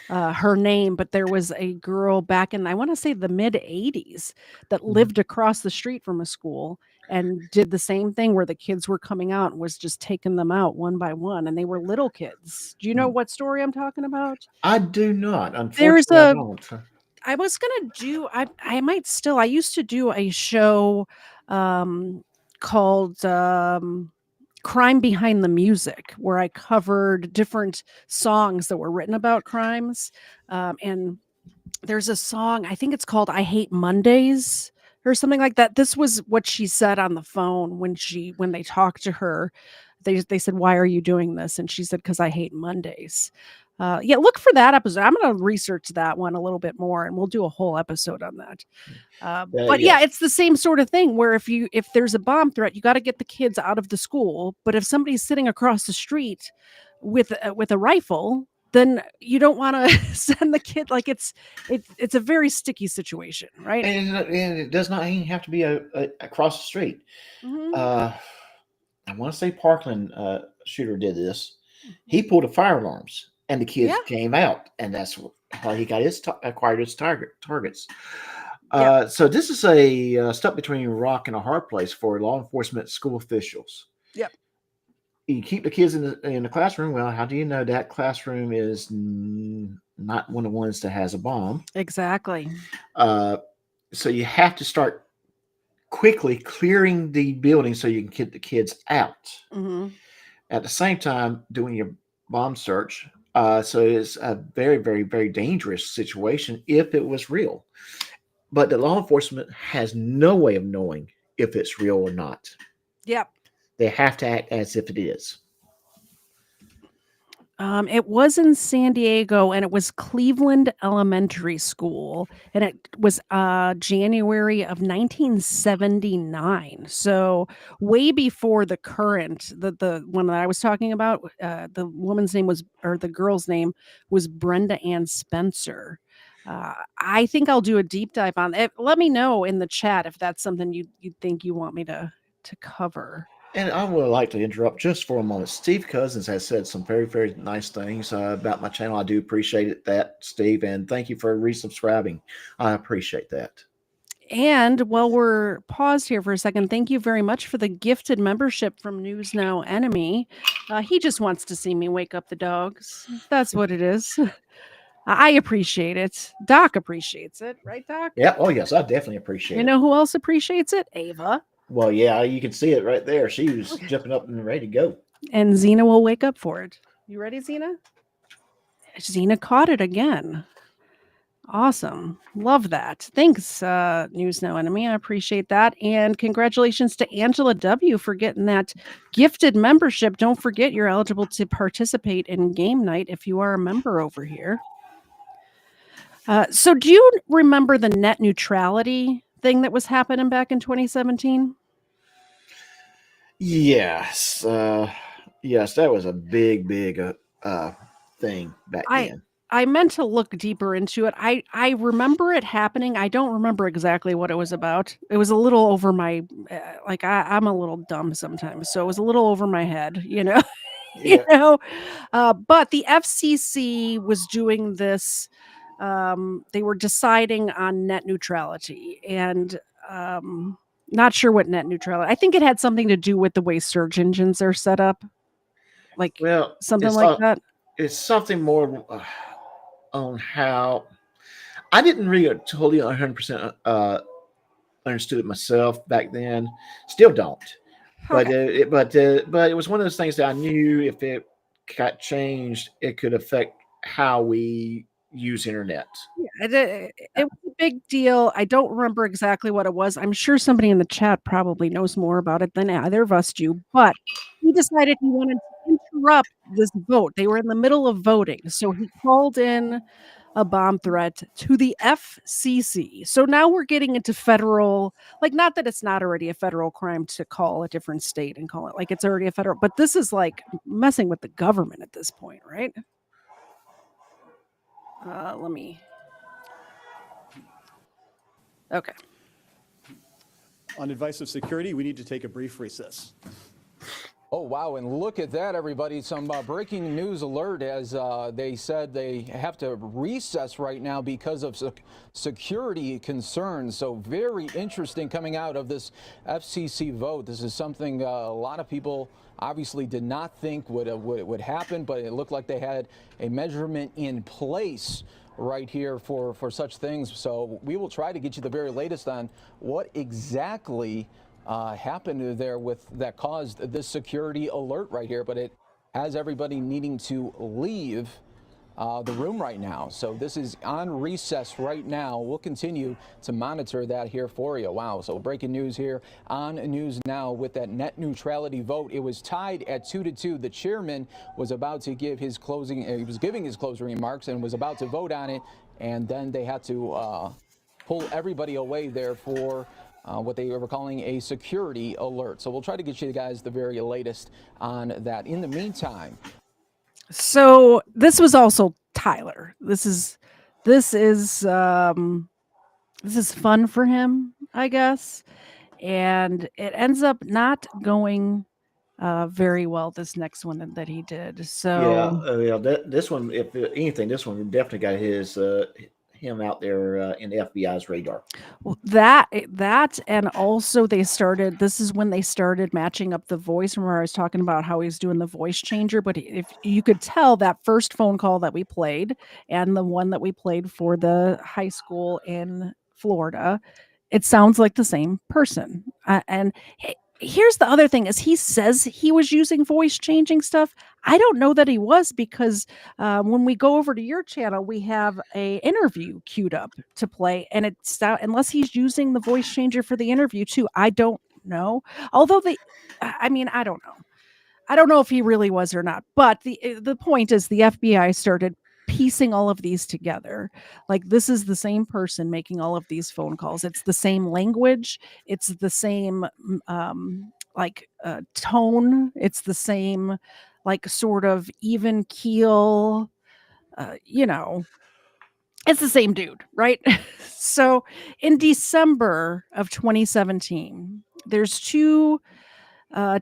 S1: her name, but there was a girl back in, I want to say, the mid 80s that lived across the street from a school and did the same thing where the kids were coming out and was just taking them out one by one, and they were little kids. Do you know what story I'm talking about?
S2: I do not.
S1: There's
S2: Unfortunately, I don't.
S1: I was gonna do, I might still, I used to do a show called Crime Behind the Music, where I covered different songs that were written about crimes. And there's a song, I think it's called I Hate Mondays or something like that. This was what she said on the phone when they talked to her. They said, "Why are you doing this?" And she said, "Because I hate Mondays." Yeah, look for that episode. I'm going to research that one a little bit more, and we'll do a whole episode on that. But yeah, it's the same sort of thing where if there's a bomb threat, you got to get the kids out of the school. But if somebody's sitting across the street with a rifle, then you don't want to send the kid. Like it's a very sticky situation, right?
S2: And it does not even have to be across the street. I want to say Parkland shooter did this. He pulled a fire alarms, and the kids came out, and that's how he got acquired his targets. So this is a step between a rock and a hard place for law enforcement school officials.
S1: Yep.
S2: You keep the kids in the classroom. Well, how do you know that classroom is not one of the ones that has a bomb?
S1: Exactly.
S2: So you have to start quickly clearing the building so you can get the kids out.
S1: Mhm.
S2: At the same time, doing your bomb search. So it's a very, very, very dangerous situation if it was real. But the law enforcement has no way of knowing if it's real or not.
S1: Yep.
S2: They have to act as if it is.
S1: It was in San Diego, and it was Cleveland Elementary School, and it was January of 1979. So way before the current, the one that I was talking about. The woman's name was, or the girl's name was Brenda Ann Spencer. I think I'll do a deep dive on it. Let me know in the chat if that's something you think you want me to cover.
S2: And I would like to interrupt just for a moment. Steve Cousins has said some very, very nice things about my channel. I do appreciate that, Steve, and thank you for resubscribing. I appreciate that.
S1: And while we're paused here for a second, thank you very much for the gifted membership from News Now Enemy. He just wants to see me wake up the dogs. That's what it is. I appreciate it. Doc appreciates it, right, Doc?
S2: Yeah. Oh, yes. I definitely appreciate
S1: You
S2: it.
S1: know who else appreciates it? Ava.
S2: Well, yeah, you can see it right there. She was jumping up and ready to go.
S1: And Xena will wake up for it. You ready, Xena? Xena caught it again. Awesome. Love that. Thanks, News Now Enemy. I appreciate that. And congratulations to Angela W. for getting that gifted membership. Don't forget you're eligible to participate in game night if you are a member over here. So do you remember the net neutrality thing that was happening back in 2017?
S2: Yes. Yes, that was a big, big thing back then.
S1: I meant to look deeper into it. I remember it happening. I don't remember exactly what it was about. It was a little over my I'm a little dumb sometimes, so it was a little over my head, you know.
S2: Yeah.
S1: But the FCC was doing this. They were deciding on net neutrality, and not sure what net neutrality. I think it had something to do with the way search engines are set up, like something like that.
S2: It's something more on how I didn't really totally 100% understood it myself back then. Still don't.
S1: Okay.
S2: But it was one of those things that I knew if it got changed, it could affect how we use internet.
S1: Yeah, it was a big deal. I don't remember exactly what it was. I'm sure somebody in the chat probably knows more about it than either of us do, but he decided he wanted to interrupt this vote. They were in the middle of voting, so he called in a bomb threat to the FCC. So now we're getting into federal, like, not that it's not already a federal crime to call a different state and call it like it's already a federal, but this is like messing with the government at this point, right? Let me. Okay.
S18: On advice of security, we need to take a brief recess.
S19: Oh, wow. And look at that, everybody. Some breaking news alert as they said they have to recess right now because of security concerns. So very interesting coming out of this FCC vote. This is something a lot of people obviously did not think would happen, but it looked like they had a measurement in place right here for such things. So we will try to get you the very latest on what exactly happened there with that caused this security alert right here, but it has everybody needing to leave the room right now. So this is on recess right now. We'll continue to monitor that here for you. Wow. So breaking news here on News Now with that net neutrality vote. It was tied at 2-2. The chairman was about to give his closing. He was giving his closing remarks and was about to vote on it. And then they had to pull everybody away there for what they were calling a security alert. So we'll try to get you guys the very latest on that. In the meantime,
S1: so this was also Tyler. This is fun for him, I guess, and it ends up not going very well. This next one that he did. So
S2: yeah. This one, if anything, this one definitely got him out there in the FBI's radar.
S1: Well, that and also this is when they started matching up the voice. Remember I was talking about how he's doing the voice changer, but if you could tell that first phone call that we played and the one that we played for the high school in Florida, it sounds like the same person. And here's the other thing: is he says he was using voice changing stuff. I don't know that he was, because when we go over to your channel, we have a interview queued up to play, and it's unless he's using the voice changer for the interview too. I don't know. Although I mean, I don't know. I don't know if he really was or not. But the point is, the FBI started piecing all of these together. Like, this is the same person making all of these phone calls. It's the same language. It's the same tone. It's the same sort of even keel. It's the same dude, right? So in December of 2017, there's two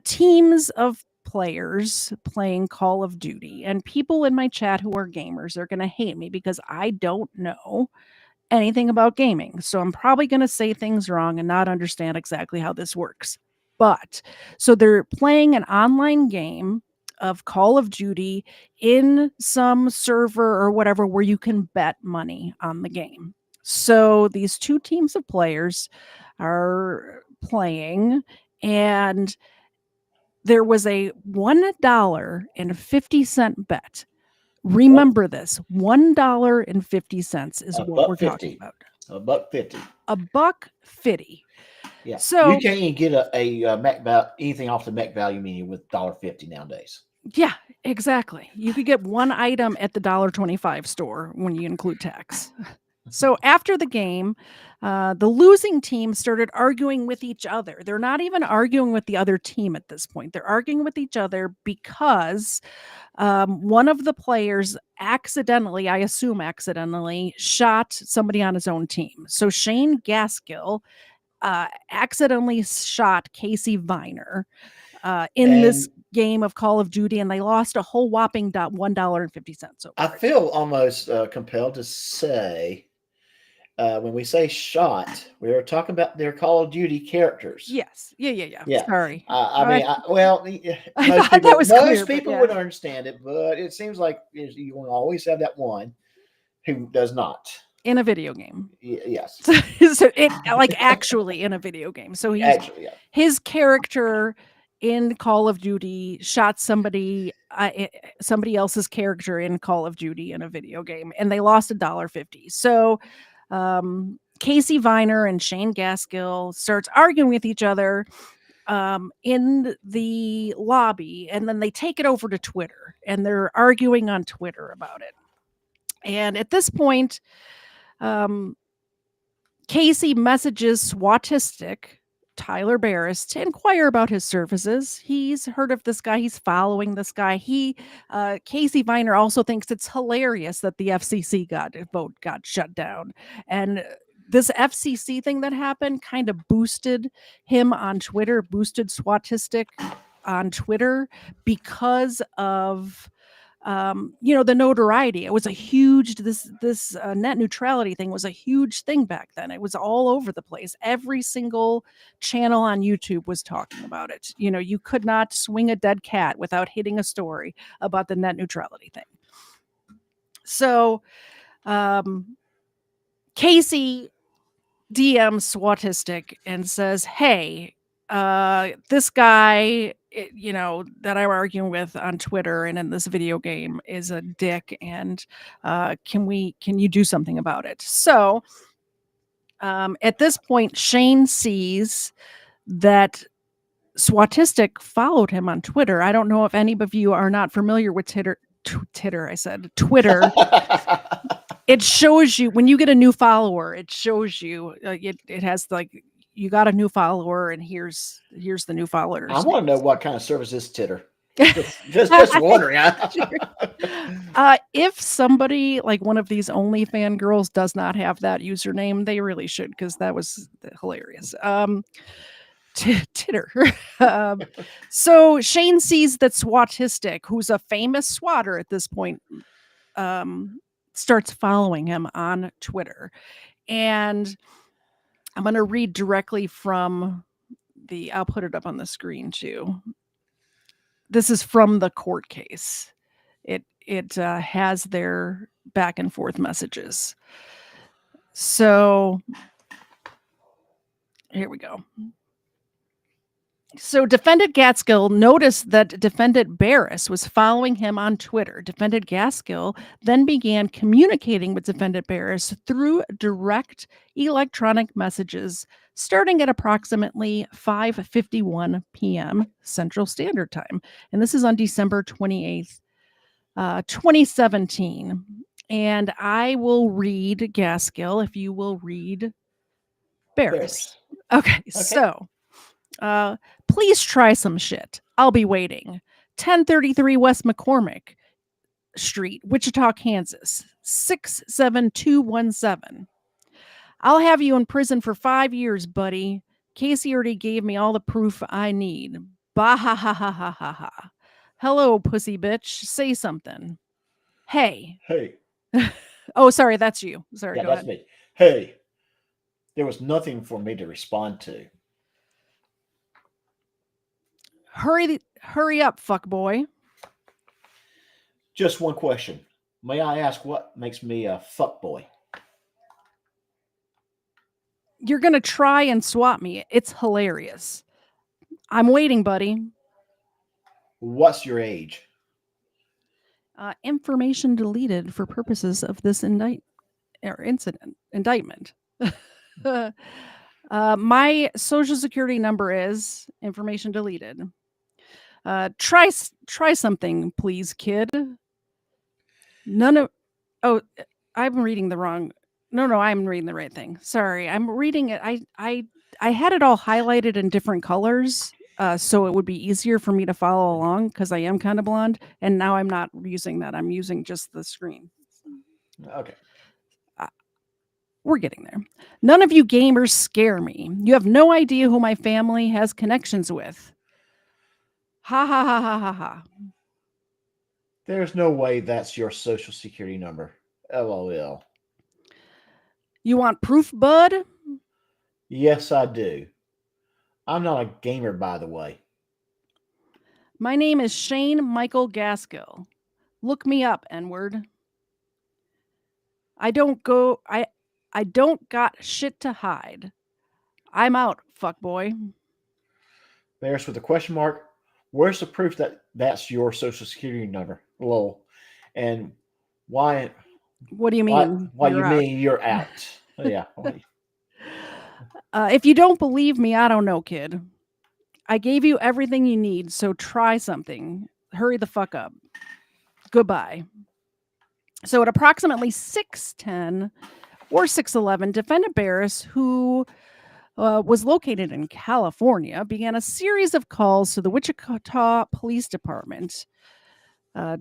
S1: teams of players playing Call of Duty, and people in my chat who are gamers are going to hate me because I don't know anything about gaming. So I'm probably going to say things wrong and not understand exactly how this works. But so they're playing an online game of Call of Duty in some server or whatever where you can bet money on the game. So these two teams of players are playing, and there was a $1.50 bet. Remember this: $1.50 is what we're talking about.
S2: $1.50.
S1: $1.50.
S2: Yeah.
S1: So
S2: you can't even get a Mac anything off the Mac value menu with $1.50 nowadays.
S1: Yeah, exactly. You could get one item at the $1.25 store when you include tax. So after the game, the losing team started arguing with each other. They're not even arguing with the other team at this point. They're arguing with each other because one of the players accidentally, I assume accidentally, shot somebody on his own team. So Shane Gaskill accidentally shot Casey Viner in this game of Call of Duty, and they lost a whole whopping $1.50.
S2: I feel almost compelled to say, when we say shot, we are talking about their Call of Duty characters.
S1: Yes. Yeah. Sorry.
S2: Most people would understand it, but it seems like you will always have that one who does not.
S1: In a video game.
S2: Yes.
S1: So actually in a video game. So his character in Call of Duty shot somebody else's character in Call of Duty in a video game, and they lost $1.50. So Casey Viner and Shane Gaskill starts arguing with each other in the lobby, and then they take it over to Twitter, and they're arguing on Twitter about it. And at this point, Casey messages Swatistic, Tyler Barriss, to inquire about his services. He's heard of this guy. He's following this guy. Casey Viner also thinks it's hilarious that the FCC vote got shut down. And this FCC thing that happened kind of boosted him on Twitter, boosted Swatistic on Twitter because of the notoriety. It was a huge, this net neutrality thing was a huge thing back then. It was all over the place. Every single channel on YouTube was talking about it. You could not swing a dead cat without hitting a story about the net neutrality thing. So Casey DMs Swatistic and says, hey, this guy that I'm arguing with on Twitter and in this video game is a dick, and can you do something about it? So at this point, Shane sees that Swatistic followed him on Twitter. I don't know if any of you are not familiar with Twitter. It shows you when you get a new follower. It shows you it has you got a new follower, and here's the new followers.
S2: I want to know what kind of service is Titter. Just wondering.
S1: If somebody like one of these OnlyFans girls does not have that username, they really should, because that was hilarious. Titter. So Shane sees that Swatistic, who's a famous swatter at this point, starts following him on Twitter. And I'm going to read directly from I'll put it up on the screen too. This is from the court case. It has their back and forth messages. So Here we go. So Defendant Gaskill noticed that Defendant Barriss was following him on Twitter. Defendant Gaskill then began communicating with Defendant Barriss through direct electronic messages starting at approximately 5:51 p.m. Central Standard Time. And this is on December 28th, 2017. And I will read Gaskill if you will read Barriss. Okay, so please try some shit. I'll be waiting. 1033 West McCormick Street, Wichita, Kansas. 67217. I'll have you in prison for 5 years, buddy. Casey already gave me all the proof I need. Bah ha ha ha ha ha ha. Hello, pussy bitch. Say something. Hey.
S2: Hey.
S1: Oh, sorry, that's you. Sorry,
S2: Yeah,
S1: go
S2: that's
S1: ahead.
S2: me. Hey. There was nothing for me to respond to.
S1: Hurry up, fuck boy.
S2: Just one question. May I ask what makes me a fuck boy?
S1: You're going to try and swat me. It's hilarious. I'm waiting, buddy.
S2: What's your age?
S1: Information deleted for purposes of this indictment. My social security number is information deleted. Try something, please, kid. Oh, I'm reading the wrong. No, I'm reading the right thing. Sorry, I'm reading it. I had it all highlighted in different colors, so it would be easier for me to follow along because I am kind of blonde. And now I'm not using that. I'm using just the screen.
S2: Okay.
S1: We're getting there. None of you gamers scare me. You have no idea who my family has connections with. Ha ha ha ha ha ha.
S2: There's no way that's your social security number. LOL.
S1: You want proof, bud?
S2: Yes, I do. I'm not a gamer, by the way.
S1: My name is Shane Michael Gaskill. Look me up, N-word. I don't got shit to hide. I'm out, fuckboy.
S2: Barriss with a question mark. Where's the proof that that's your social security number? Lol. And why?
S1: What do you mean?
S2: Why you mean you're out? Yeah.
S1: If you don't believe me, I don't know, kid. I gave you everything you need, so try something. Hurry the fuck up. Goodbye. So at approximately 6:10 or 6:11, Defendant Barriss, who was located in California, began a series of calls to the Wichita Police Department,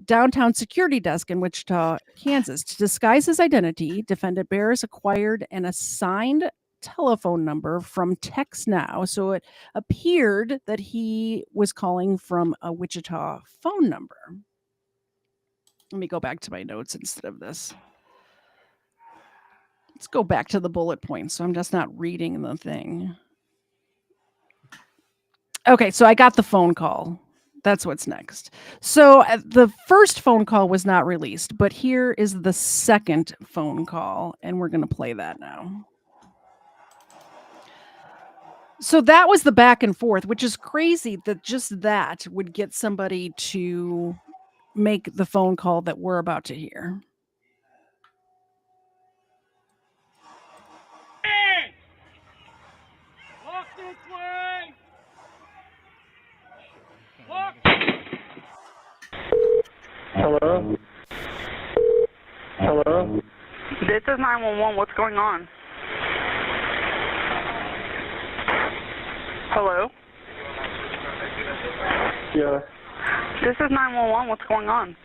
S1: downtown security desk in Wichita, Kansas. To disguise his identity, Defendant Barriss acquired an assigned telephone number from TextNow, so it appeared that he was calling from a Wichita phone number. Let me go back to my notes instead of this. Let's go back to the bullet points, so I'm just not reading the thing. Okay, so I got the phone call. That's what's next. So the first phone call was not released, but here is the second phone call, and we're going to play that now. So that was the back and forth, which is crazy that just that would get somebody to make the phone call that we're about to hear.
S20: Hey! Walk this way! Walk!
S3: Hello? Hello?
S4: This is 911. What's going on? Hello?
S3: Yeah.
S4: This is 911. What's going on?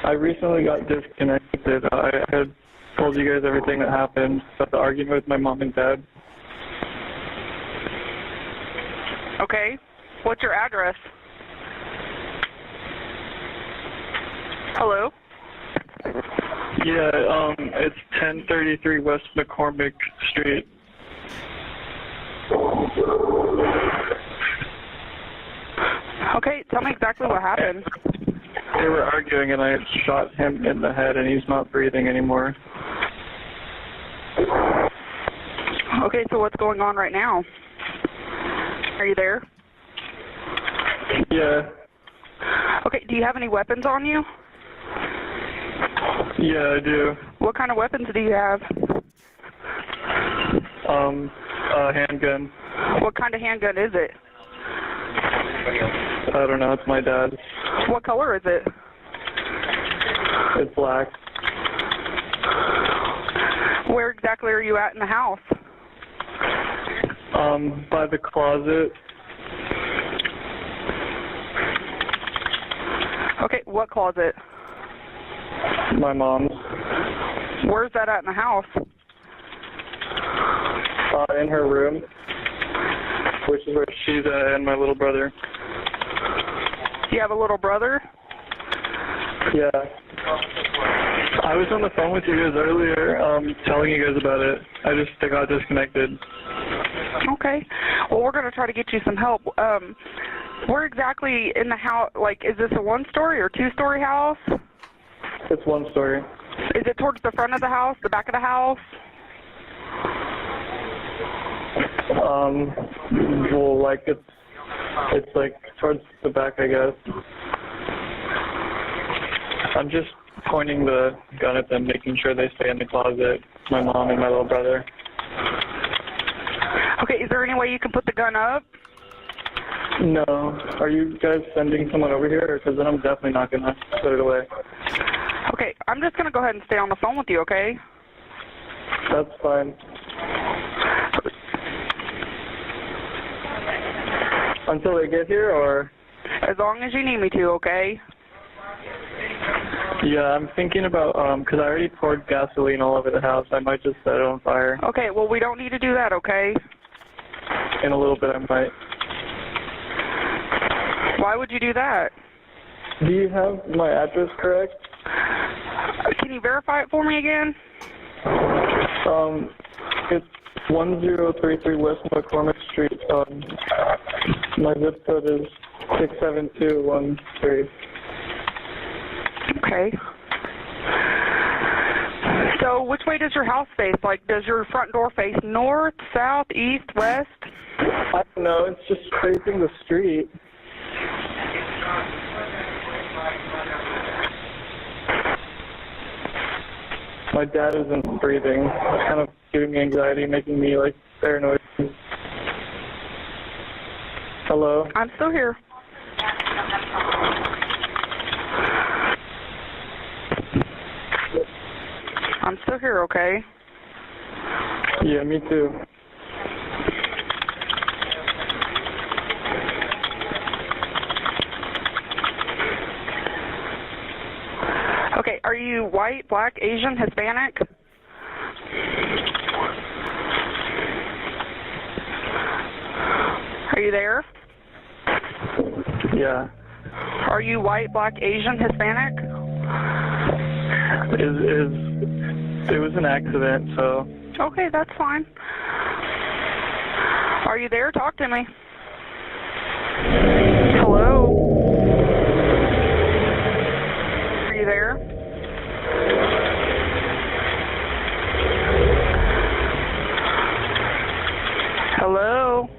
S3: I recently got disconnected. I had told you guys everything that happened about the argument with my mom and dad.
S4: Okay. What's your address? Hello?
S3: Yeah, it's 1033 West McCormick Street.
S4: Okay, tell me exactly what happened.
S3: They were arguing and I shot him in the head and he's not breathing anymore.
S4: Okay, so what's going on right now? Are you there?
S3: Yeah.
S4: Okay, do you have any weapons on you?
S3: Yeah, I do.
S4: What kind of weapons do you have?
S3: A handgun.
S4: What kind of handgun is it?
S3: I don't know. It's my dad's.
S4: What color is it?
S3: It's black.
S4: Where exactly are you at in the house?
S3: By the closet.
S4: Okay, what closet?
S3: My mom's.
S4: Where's that at in the house?
S3: In her room, which is where she's at, and my little brother.
S4: You have a little brother?
S3: Yeah. I was on the phone with you guys earlier, telling you guys about it. I got disconnected.
S4: Okay. Well, we're going to try to get you some help. Where exactly in the house, like, is this a one-story or two-story house?
S3: It's one story.
S4: Is it towards the front of the house, the back of the house?
S3: Well, like, it's like towards the back, I guess. I'm just pointing the gun at them, making sure they stay in the closet, my mom and my little brother.
S4: Okay, is there any way you can put the gun up?
S3: No. Are you guys sending someone over here? Because then I'm definitely not going to put it away.
S4: Okay, I'm just going to go ahead and stay on the phone with you, okay?
S3: That's fine. Until they get here, or?
S4: As long as you need me to, okay?
S3: Yeah, I'm thinking about, because I already poured gasoline all over the house. I might just set it on fire.
S4: Okay, well, we don't need to do that, okay?
S3: In a little bit, I might.
S4: Why would you do that?
S3: Do you have my address correct?
S4: Can you verify it for me again?
S3: It's 1033 West McCormick Street. My zip code is 67213.
S4: Okay. So which way does your house face? Like, does your front door face north, south, east, west?
S3: I don't know. It's just facing the street. My dad isn't breathing. It's kind of giving me anxiety, making me, like, paranoid. Hello?
S4: I'm still here. I'm still here, okay?
S3: Yeah, me too.
S4: Okay, are you white, black, Asian, Hispanic? Are you there?
S3: Yeah.
S4: Are you white, black, Asian, Hispanic?
S3: It was an accident, so.
S4: Okay, that's fine. Are you there? Talk to me. Hello? Are you there? Hello?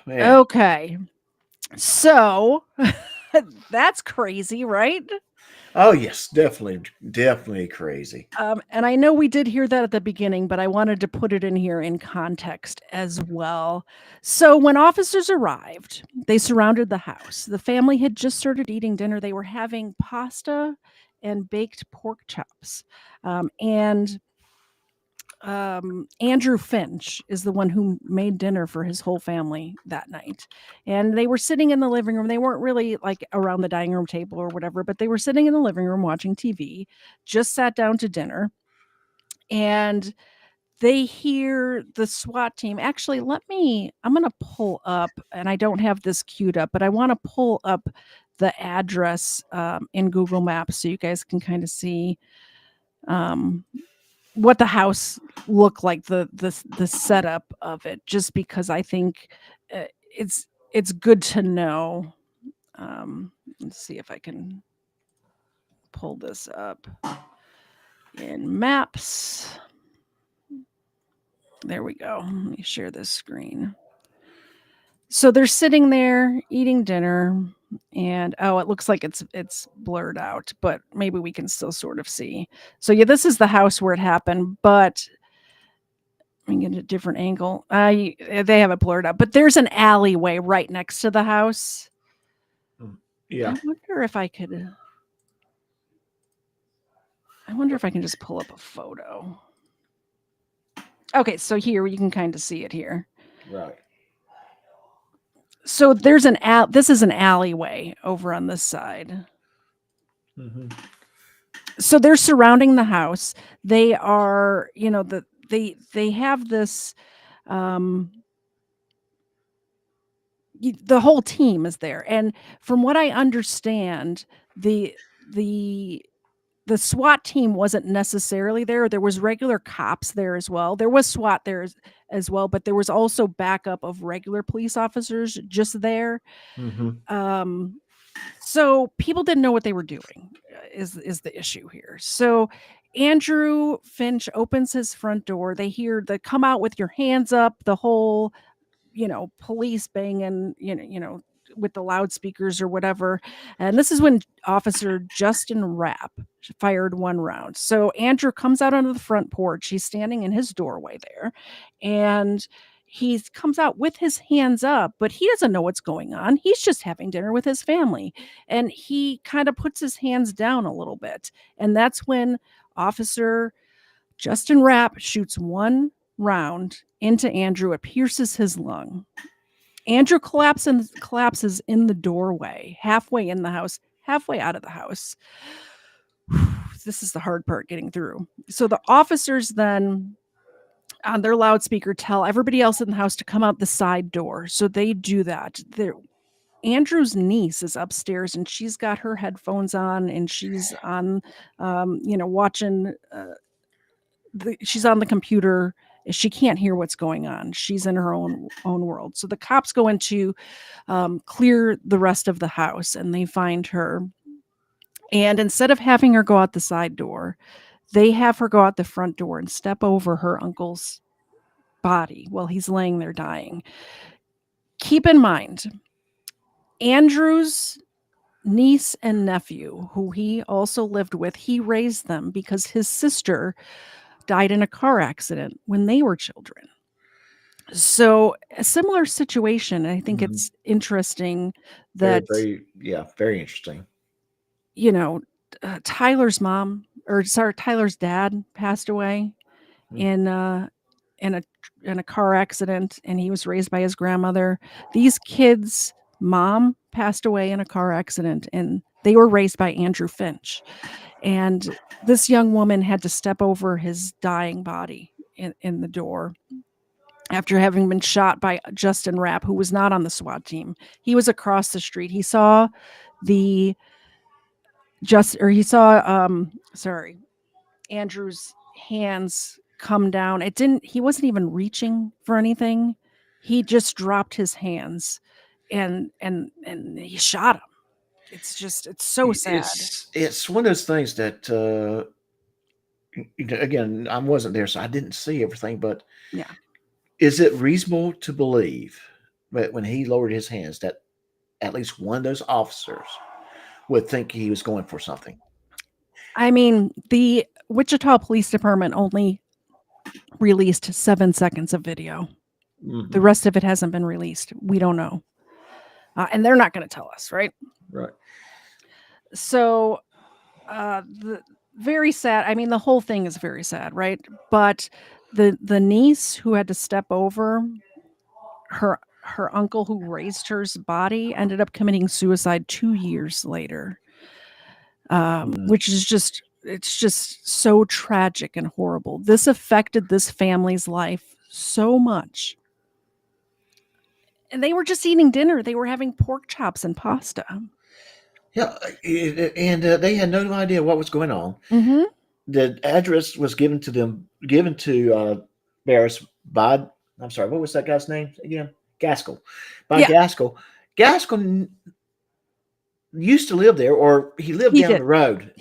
S2: Man.
S1: Okay. So that's crazy, right?
S2: Oh yes, definitely crazy.
S1: And I know we did hear that at the beginning, but I wanted to put it in here in context as well. So when officers arrived, they surrounded the house. The family had just started eating dinner. They were having pasta and baked pork chops. Andrew Finch is the one who made dinner for his whole family that night. And they were sitting in the living room. They weren't really like around the dining room table or whatever, but they were sitting in the living room watching TV, just sat down to dinner. And they hear the SWAT team. Actually, I'm going to pull up, and I don't have this queued up, but I want to pull up the address in Google Maps so you guys can kind of see what the house looked like, the setup of it, just because I think it's good to know. Let's see if I can pull this up in maps. There we go. Let me share this screen. So they're sitting there eating dinner, and it looks like it's blurred out, but maybe we can still sort of see. So yeah, this is the house where it happened, but let me get a different angle. They have it blurred out, but there's an alleyway right next to the house.
S2: Yeah.
S1: I wonder if I can just pull up a photo. Okay, so here you can kind of see it here.
S2: Right.
S1: So there's this is an alleyway over on this side.
S2: Mm-hmm.
S1: So they're surrounding the house. They are, they have this, the whole team is there. And from what I understand, the SWAT team wasn't necessarily there. There was regular cops there as well. There was SWAT there as well, but there was also backup of regular police officers just there.
S2: Mm-hmm.
S1: So people didn't know what they were doing is the issue here. So Andrew Finch opens his front door. They hear the "come out with your hands up," the whole, police banging, with the loudspeakers or whatever. And this is when Officer Justin Rapp fired one round. So Andrew comes out onto the front porch. He's standing in his doorway there, and he comes out with his hands up, but he doesn't know what's going on. He's just having dinner with his family. And he kind of puts his hands down a little bit. And that's when Officer Justin Rapp shoots one round into Andrew. It pierces his lung. Andrew collapses in the doorway, halfway in the house, halfway out of the house. This is the hard part, getting through. So the officers then, on their loudspeaker, tell everybody else in the house to come out the side door. So they do that. Andrew's niece is upstairs, and she's got her headphones on, and she's on, watching. She's on the computer. She can't hear what's going on. She's in her own world. So the cops go in to clear the rest of the house, and they find her. And instead of having her go out the side door, they have her go out the front door and step over her uncle's body while he's laying there dying. Keep in mind, Andrew's niece and nephew, who he also lived with, he raised them because his sister died in a car accident when they were children. So a similar situation. I think it's interesting that
S2: Very interesting.
S1: Tyler's Tyler's dad passed away in a car accident, and he was raised by his grandmother. These kids' mom passed away in a car accident, and they were raised by Andrew Finch. And this young woman had to step over his dying body in the door after having been shot by Justin Rapp, who was not on the SWAT team. He was across the street. He saw Andrew's hands come down. He wasn't even reaching for anything. He just dropped his hands and he shot him. It's so sad.
S2: It's one of those things that again, I wasn't there, so I didn't see everything, but
S1: yeah.
S2: Is it reasonable to believe that when he lowered his hands that at least one of those officers would think he was going for something?
S1: I mean, the Wichita Police Department only released 7 seconds of video.
S2: Mm-hmm.
S1: The rest of it hasn't been released. We don't know. And they're not going to tell us, right?
S2: Right.
S1: So, very sad. I mean, the whole thing is very sad, right? But the niece who had to step over her uncle who raised her's body ended up committing suicide 2 years later, which is it's just so tragic and horrible. This affected this family's life so much. And they were just eating dinner. They were having pork chops and pasta.
S2: Yeah, and they had no idea what was going on.
S1: Mm-hmm.
S2: the address was given to Barriss by, I'm sorry, what was that guy's name again? Gaskell. By
S1: Yeah.
S2: Gaskell. Gaskell used to live there, or he lived down the road.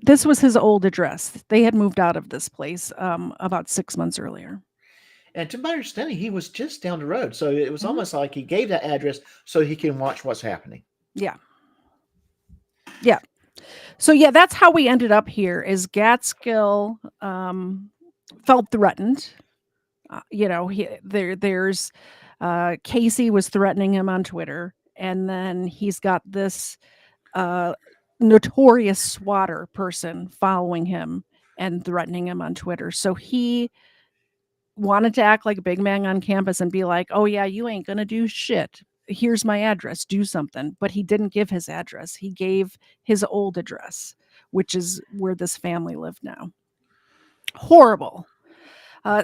S1: This was his old address. They had moved out of this place about 6 months earlier.
S2: And to my understanding, he was just down the road. So it was almost like he gave that address so he can watch what's happening.
S1: Yeah. Yeah. So yeah, that's how we ended up here. Is Gaskell felt threatened. There's Casey was threatening him on Twitter, and then he's got this notorious swatter person following him and threatening him on Twitter. So he wanted to act like a big man on campus and be like, "Oh yeah, you ain't gonna do shit. Here's my address. Do something." But he didn't give his address. He gave his old address, which is where this family lived now. Horrible.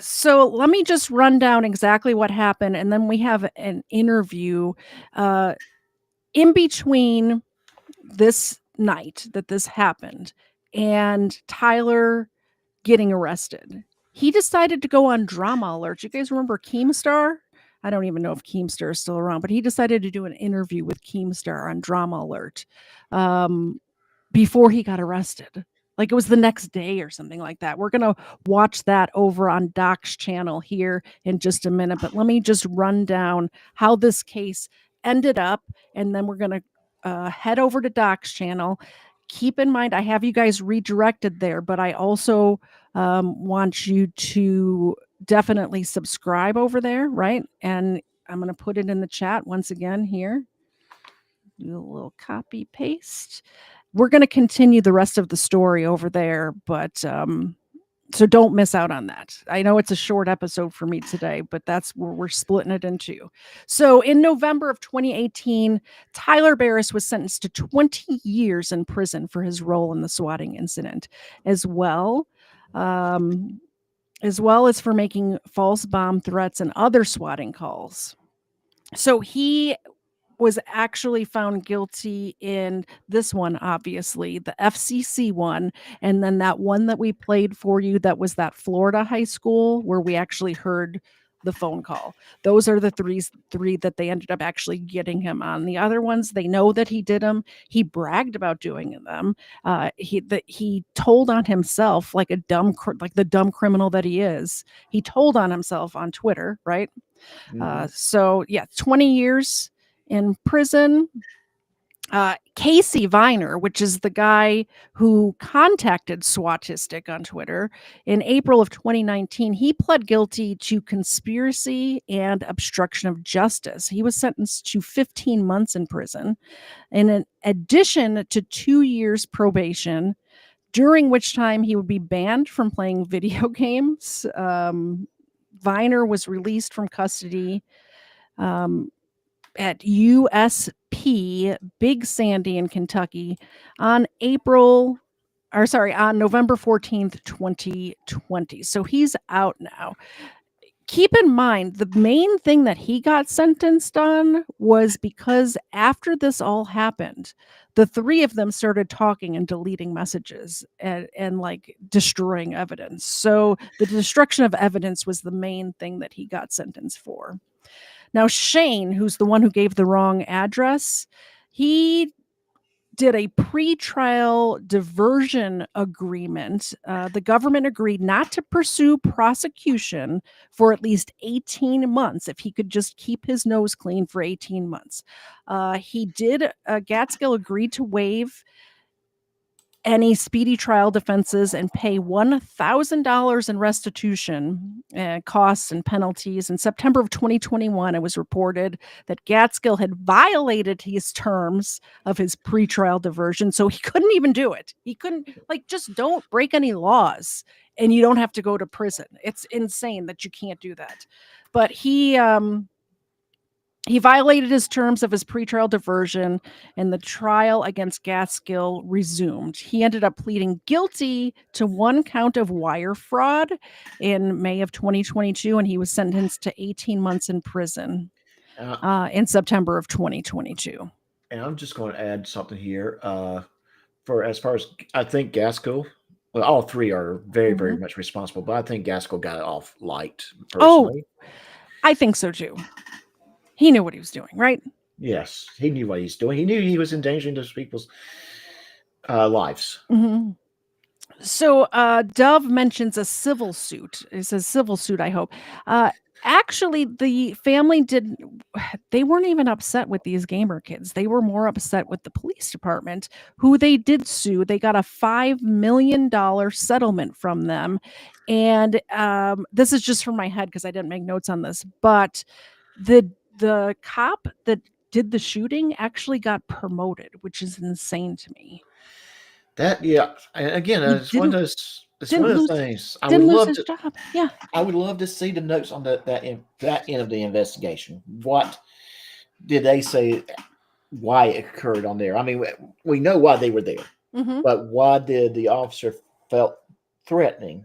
S1: So let me just run down exactly what happened, and then we have an interview in between this night that this happened and Tyler getting arrested. He decided to go on Drama Alert. You guys remember Keemstar? I don't even know if Keemstar is still around, but he decided to do an interview with Keemstar on Drama Alert before he got arrested. Like it was the next day or something like that. We're going to watch that over on Doc's channel here in just a minute. But let me just run down how this case ended up. And then we're going to head over to Doc's channel. Keep in mind, I have you guys redirected there, but I also want you to definitely subscribe over there, right? And I'm going to put it in the chat once again here. Do a little copy paste. We're going to continue the rest of the story over there, but so don't miss out on that. I know it's a short episode for me today, but that's where we're splitting it into. So in November of 2018, Tyler Barriss was sentenced to 20 years in prison for his role in the swatting incident, as well as for making false bomb threats and other swatting calls. So he was actually found guilty in this one, obviously, the FCC one, and then that one that we played for you that was that Florida high school where we actually heard the phone call. Those are the three that they ended up actually getting him on. The other ones, they know that he did them. He bragged about doing them. He told on himself like the dumb criminal that he is. He told on himself on Twitter, right? So yeah, 20 years in prison. Casey Viner, which is the guy who contacted Swatistic on Twitter in April of 2019, he pled guilty to conspiracy and obstruction of justice. He was sentenced to 15 months in prison, in addition to 2 years probation, during which time he would be banned from playing video games. Viner was released from custody at USP Big Sandy in Kentucky on November 14th, 2020. So he's out now. Keep in mind, the main thing that he got sentenced on was because after this all happened, the three of them started talking and deleting messages and like destroying evidence. So the destruction of evidence was the main thing that he got sentenced for. Now, Shane, who's the one who gave the wrong address, he did a pretrial diversion agreement. The government agreed not to pursue prosecution for at least 18 months if he could just keep his nose clean for 18 months. Gaskill agreed to waive any speedy trial defenses and pay $1,000 in restitution costs and penalties. In September of 2021, it was reported that Gaskill had violated his terms of his pretrial diversion, so he couldn't even do it. He couldn't, just don't break any laws and you don't have to go to prison. It's insane that you can't do that. But he violated his terms of his pretrial diversion, and the trial against Gaskill resumed. He ended up pleading guilty to one count of wire fraud in May of 2022, and he was sentenced to 18 months in prison in September of 2022.
S2: And I'm just going to add something here. For as far as I think Gaskill Well, all three are very, very
S1: Mhm.
S2: much responsible, but I think Gaskell got it off light,
S1: Oh,
S2: personally.
S1: I think so too. He knew what he was doing, right?
S2: Yes, he knew what he's doing. He knew he was endangering those people's lives.
S1: Mhm. So, Dove mentions a civil suit. It says civil suit, I hope. Actually, the family didn't, they weren't even upset with these gamer kids. They were more upset with the police department, who they did sue. They got a $5 million settlement from them. And this is just from my head because I didn't make notes on this, but the cop that did the shooting actually got promoted, which is insane to me.
S2: That and again,
S1: He
S2: it's one of those. It's one
S1: didn't
S2: of the
S1: lose
S2: things I would
S1: didn't lose
S2: love
S1: his
S2: to.
S1: job. Yeah.
S2: I would love to see the notes on that end of the investigation. What did they say? Why it occurred on there? I mean, we know why they were there,
S1: Mhm.
S2: but why did the officer felt threatened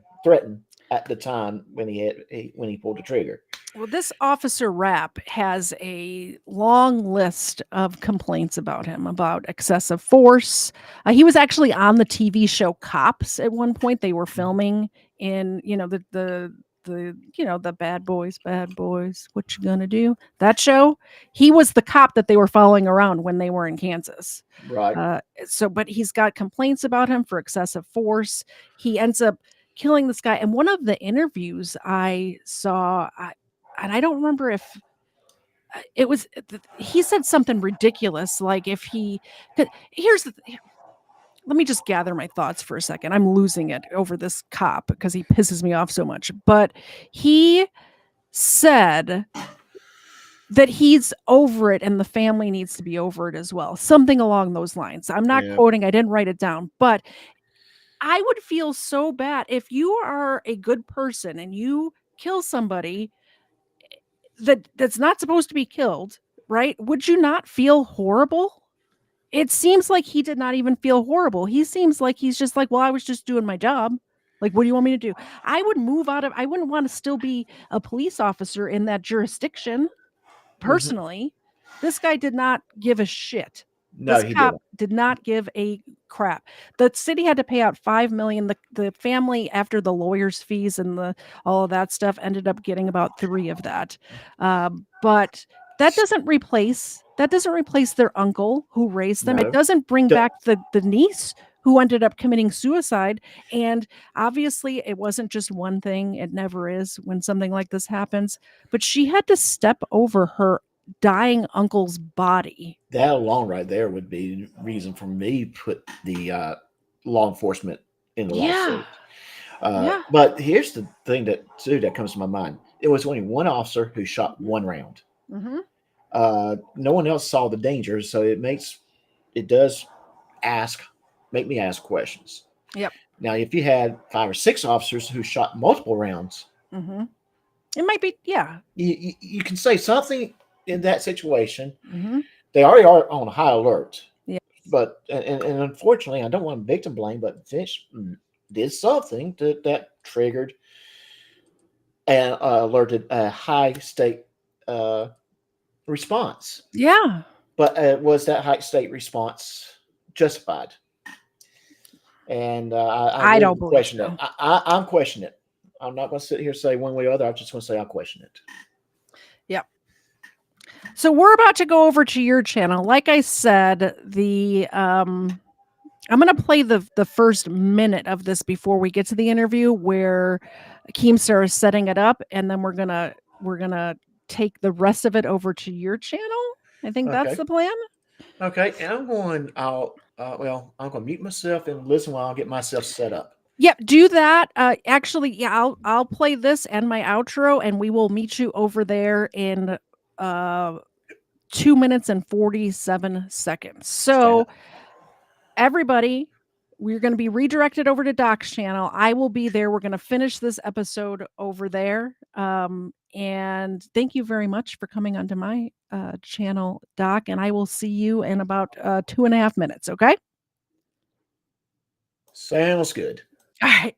S2: at the time when he pulled the trigger?
S1: Well, this officer Rapp has a long list of complaints about him, about excessive force. He was actually on the TV show Cops at one point. They were filming in, the bad boys, what you gonna do? That show. He was the cop that they were following around when they were in Kansas.
S2: Right.
S1: But he's got complaints about him for excessive force. He ends up killing this guy. And one of the interviews I saw, and I don't remember if it was, he said something ridiculous, like if he, 'cause here's let me just gather my thoughts for a second. I'm losing it over this cop because he pisses me off so much. But he said that he's over it and the family needs to be over it as well. Something along those lines. I'm not
S2: Yeah.
S1: quoting, I didn't write it down, but I would feel so bad if you are a good person and you kill somebody that's not supposed to be killed, right? Would you not feel horrible? It seems like he did not even feel horrible. He seems like he's just like, "Well, I was just doing my job. Like, what do you want me to do?" I would move out of I wouldn't want to still be a police officer in that jurisdiction, personally. This guy did not give a shit.
S2: No,
S1: This
S2: he
S1: cop
S2: didn't.
S1: did not give a crap. The city had to pay out $5 million. The family, after the lawyers' fees and all of that stuff, ended up getting about 3 of that. But that doesn't replace their uncle who raised them. It
S2: No.
S1: doesn't bring
S2: The-
S1: back the niece who ended up committing suicide. And obviously, it wasn't just one thing. It never is when something like this happens. But she had to step over her dying uncle's body.
S2: That alone right there would be reason for me to put the law enforcement in the lawsuit.
S1: Yeah.
S2: But here's the thing that comes to my mind. It was only one officer who shot one round.
S1: Mm-hmm.
S2: No one else saw the danger, so it does make me ask questions.
S1: Yep.
S2: Now, if you had 5 or 6 officers who shot multiple rounds,
S1: Mm-hmm. It might be, yeah.
S2: you can say something in that situation.
S1: Mm-hmm.
S2: They already are on high alert.
S1: Yeah.
S2: But and unfortunately, I don't want to victim blame, but Finch did something that triggered and alerted a high state response.
S1: Yeah.
S2: But was that high state response justified? And
S1: I don't believe
S2: question
S1: so.
S2: it. I'm questioning it. I'm not going to sit here and say one way or other. I'm just going to say I question it.
S1: Yep. So we're about to go over to your channel. Like I said, I'm going to play the first minute of this before we get to the interview where Keemstar is setting it up, and then we're gonna take the rest of it over to your channel. I think that's
S2: Okay.
S1: the plan.
S2: Okay, and I'm going. I'm going to mute myself and listen while I get myself set up.
S1: Yep, do that. Actually, yeah, I'll play this and my outro, and we will meet you over there in 2 minutes and 47 seconds. So, everybody, we're going to be redirected over to Doc's channel. I will be there. We're going to finish this episode over there. And thank you very much for coming onto my channel, Doc. And I will see you in about 2.5 minutes. Okay.
S2: Sounds good.
S1: All right.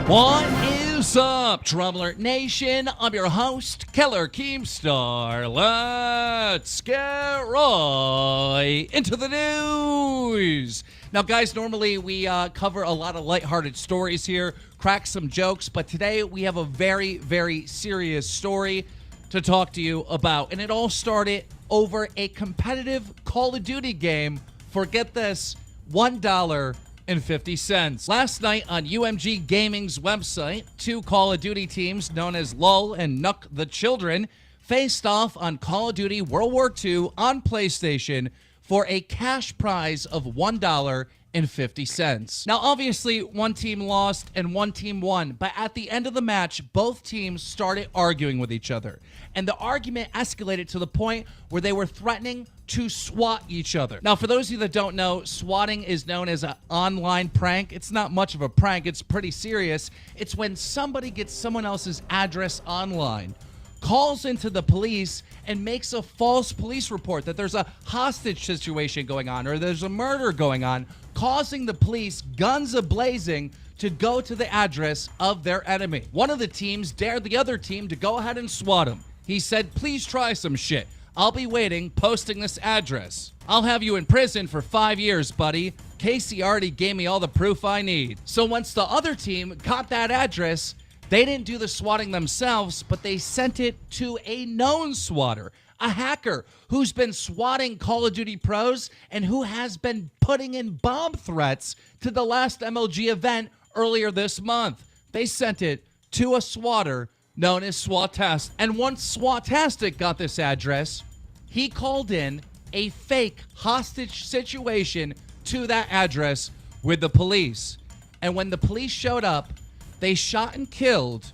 S21: What is up, Trouble Alert Nation? I'm your host, Keller Keemstar. Let's get right into the news. Now, guys, normally we cover a lot of lighthearted stories here, crack some jokes, but today we have a very, very serious story to talk to you about. And it all started over a competitive Call of Duty game for, get this, $1.50. Last night on UMG Gaming's website, two Call of Duty teams known as LUL and Nuck the Children faced off on Call of Duty World War II on PlayStation for a cash prize of $1.50. Now, obviously, one team lost and one team won, but at the end of the match, both teams started arguing with each other. And the argument escalated to the point where they were threatening to swat each other. Now, for those of you that don't know, swatting is known as an online prank. It's not much of a prank. It's pretty serious. It's when somebody gets someone else's address online, calls into the police, and makes a false police report that there's a hostage situation going on or there's a murder going on, causing the police, guns a-blazing, to go to the address of their enemy. One of the teams dared the other team to go ahead and swat him. He said, "Please try some shit. I'll be waiting, posting this address. I'll have you in prison for 5 years, buddy. Casey already gave me all the proof I need." So once the other team got that address, they didn't do the swatting themselves, but they sent it to a known swatter, a hacker who's been swatting Call of Duty pros and who has been putting in bomb threats to the last MLG event earlier this month. They sent it to a swatter known as Swatastic. And once Swatastic got this address, he called in a fake hostage situation to that address with the police. And when the police showed up, they shot and killed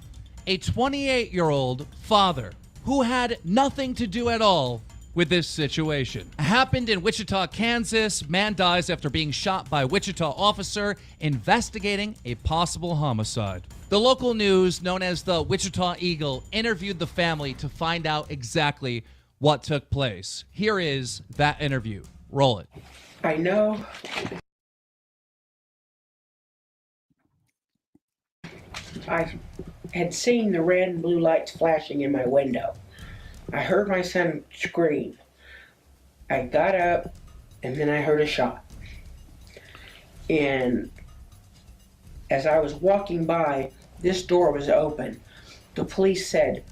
S21: a 28-year-old father who had nothing to do at all with this situation. It happened in Wichita, Kansas. Man dies after being shot by a Wichita officer investigating a possible homicide. The local news, known as the Wichita Eagle, interviewed the family to find out exactly what took place. Here is that interview. Roll it.
S22: I know I had seen the red and blue lights flashing in my window. I heard my son scream. I got up and then I heard a shot. And as I was walking by, this door was open. The police said,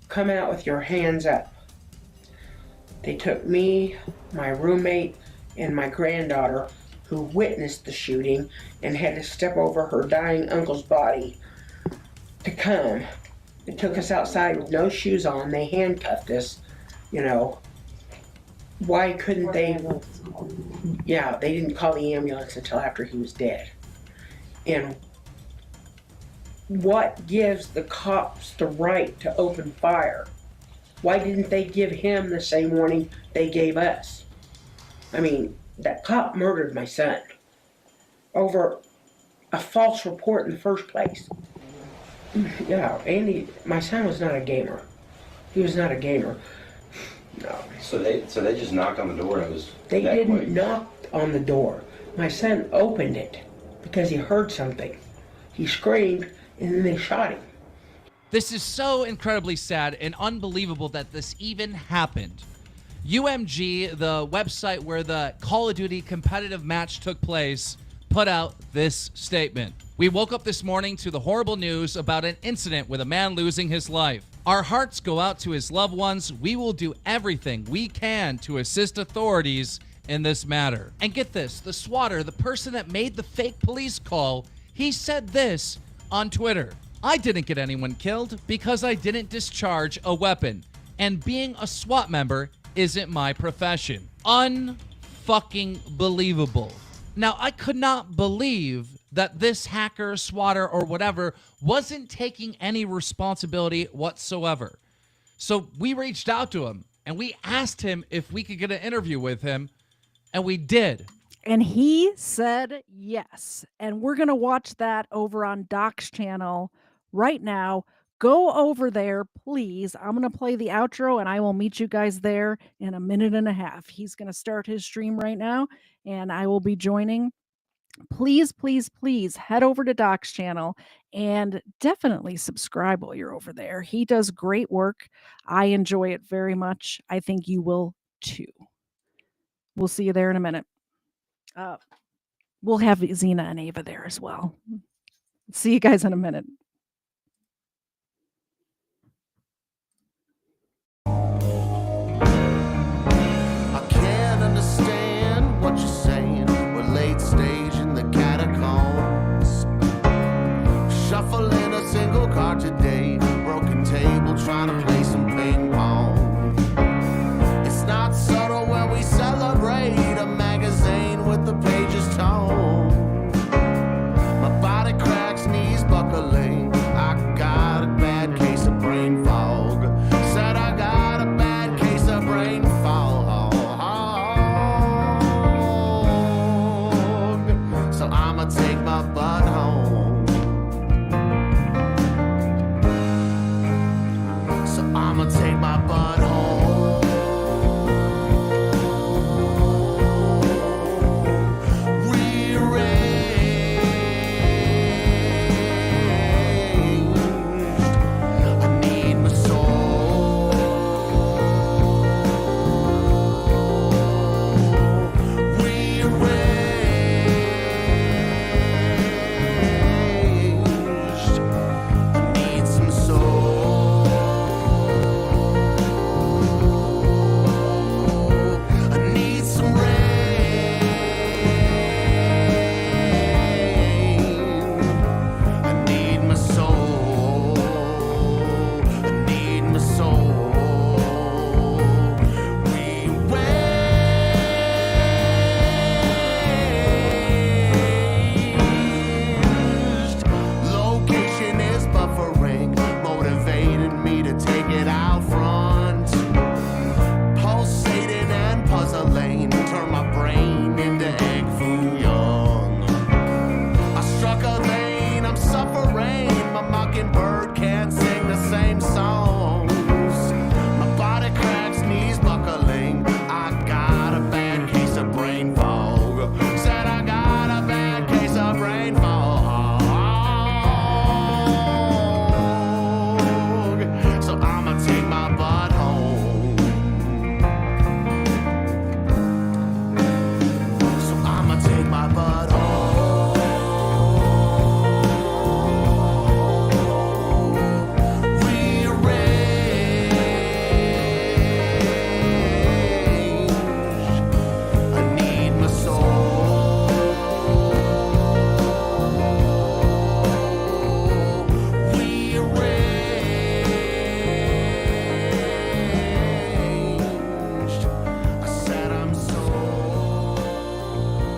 S22: "Come out with your hands up." They took me, my roommate, and my granddaughter, who witnessed the shooting and had to step over her dying uncle's body, to come. They took us outside with no shoes on. They handcuffed us, you know. Why couldn't they? Yeah, they didn't call the ambulance until after he was dead. And what gives the cops the right to open fire? Why didn't they give him the same warning they gave us? I mean, that cop murdered my son over a false report in the first place. Yeah, Andy, my son was not a gamer. He was not a gamer. No.
S23: So they just knocked on the door and it was.
S22: They didn't knock on the door. My son opened it because he heard something. He screamed and then they shot him.
S21: This is so incredibly sad and unbelievable that this even happened. UMG, the website where the Call of Duty competitive match took place, put out this statement. "We woke up this morning to the horrible news about an incident with a man losing his life. Our hearts go out to his loved ones. We will do everything we can to assist authorities in this matter." And get this, the swatter, the person that made the fake police call, he said this on Twitter: "I didn't get anyone killed because I didn't discharge a weapon. And being a SWAT member isn't my profession." Unfucking believable. Now, I could not believe that this hacker, swatter, or whatever wasn't taking any responsibility whatsoever. So we reached out to him and we asked him if we could get an interview with him, and we did.
S1: And he said yes. And we're going to watch that over on Doc's channel right now. Go over there, please. I'm going to play the outro and I will meet you guys there in a minute and a half. He's going to start his stream right now and I will be joining please, please, please head over to Doc's channel and definitely subscribe while you're over there. He does great work. I enjoy it very much. I think you will too. We'll see you there in a minute. We'll have Xena and Ava there as well. See you guys in a minute.
S5: I can't understand what you're saying. We're late stage in the catacombs. Shuffling a single card today. Broken table trying to play some ping pong. It's not subtle when we celebrate a magazine with the pages torn. My body cracks, knees buckling. I got a bad case of brain fog. Said I got a bad case of brain fog. So I'ma take my butt home.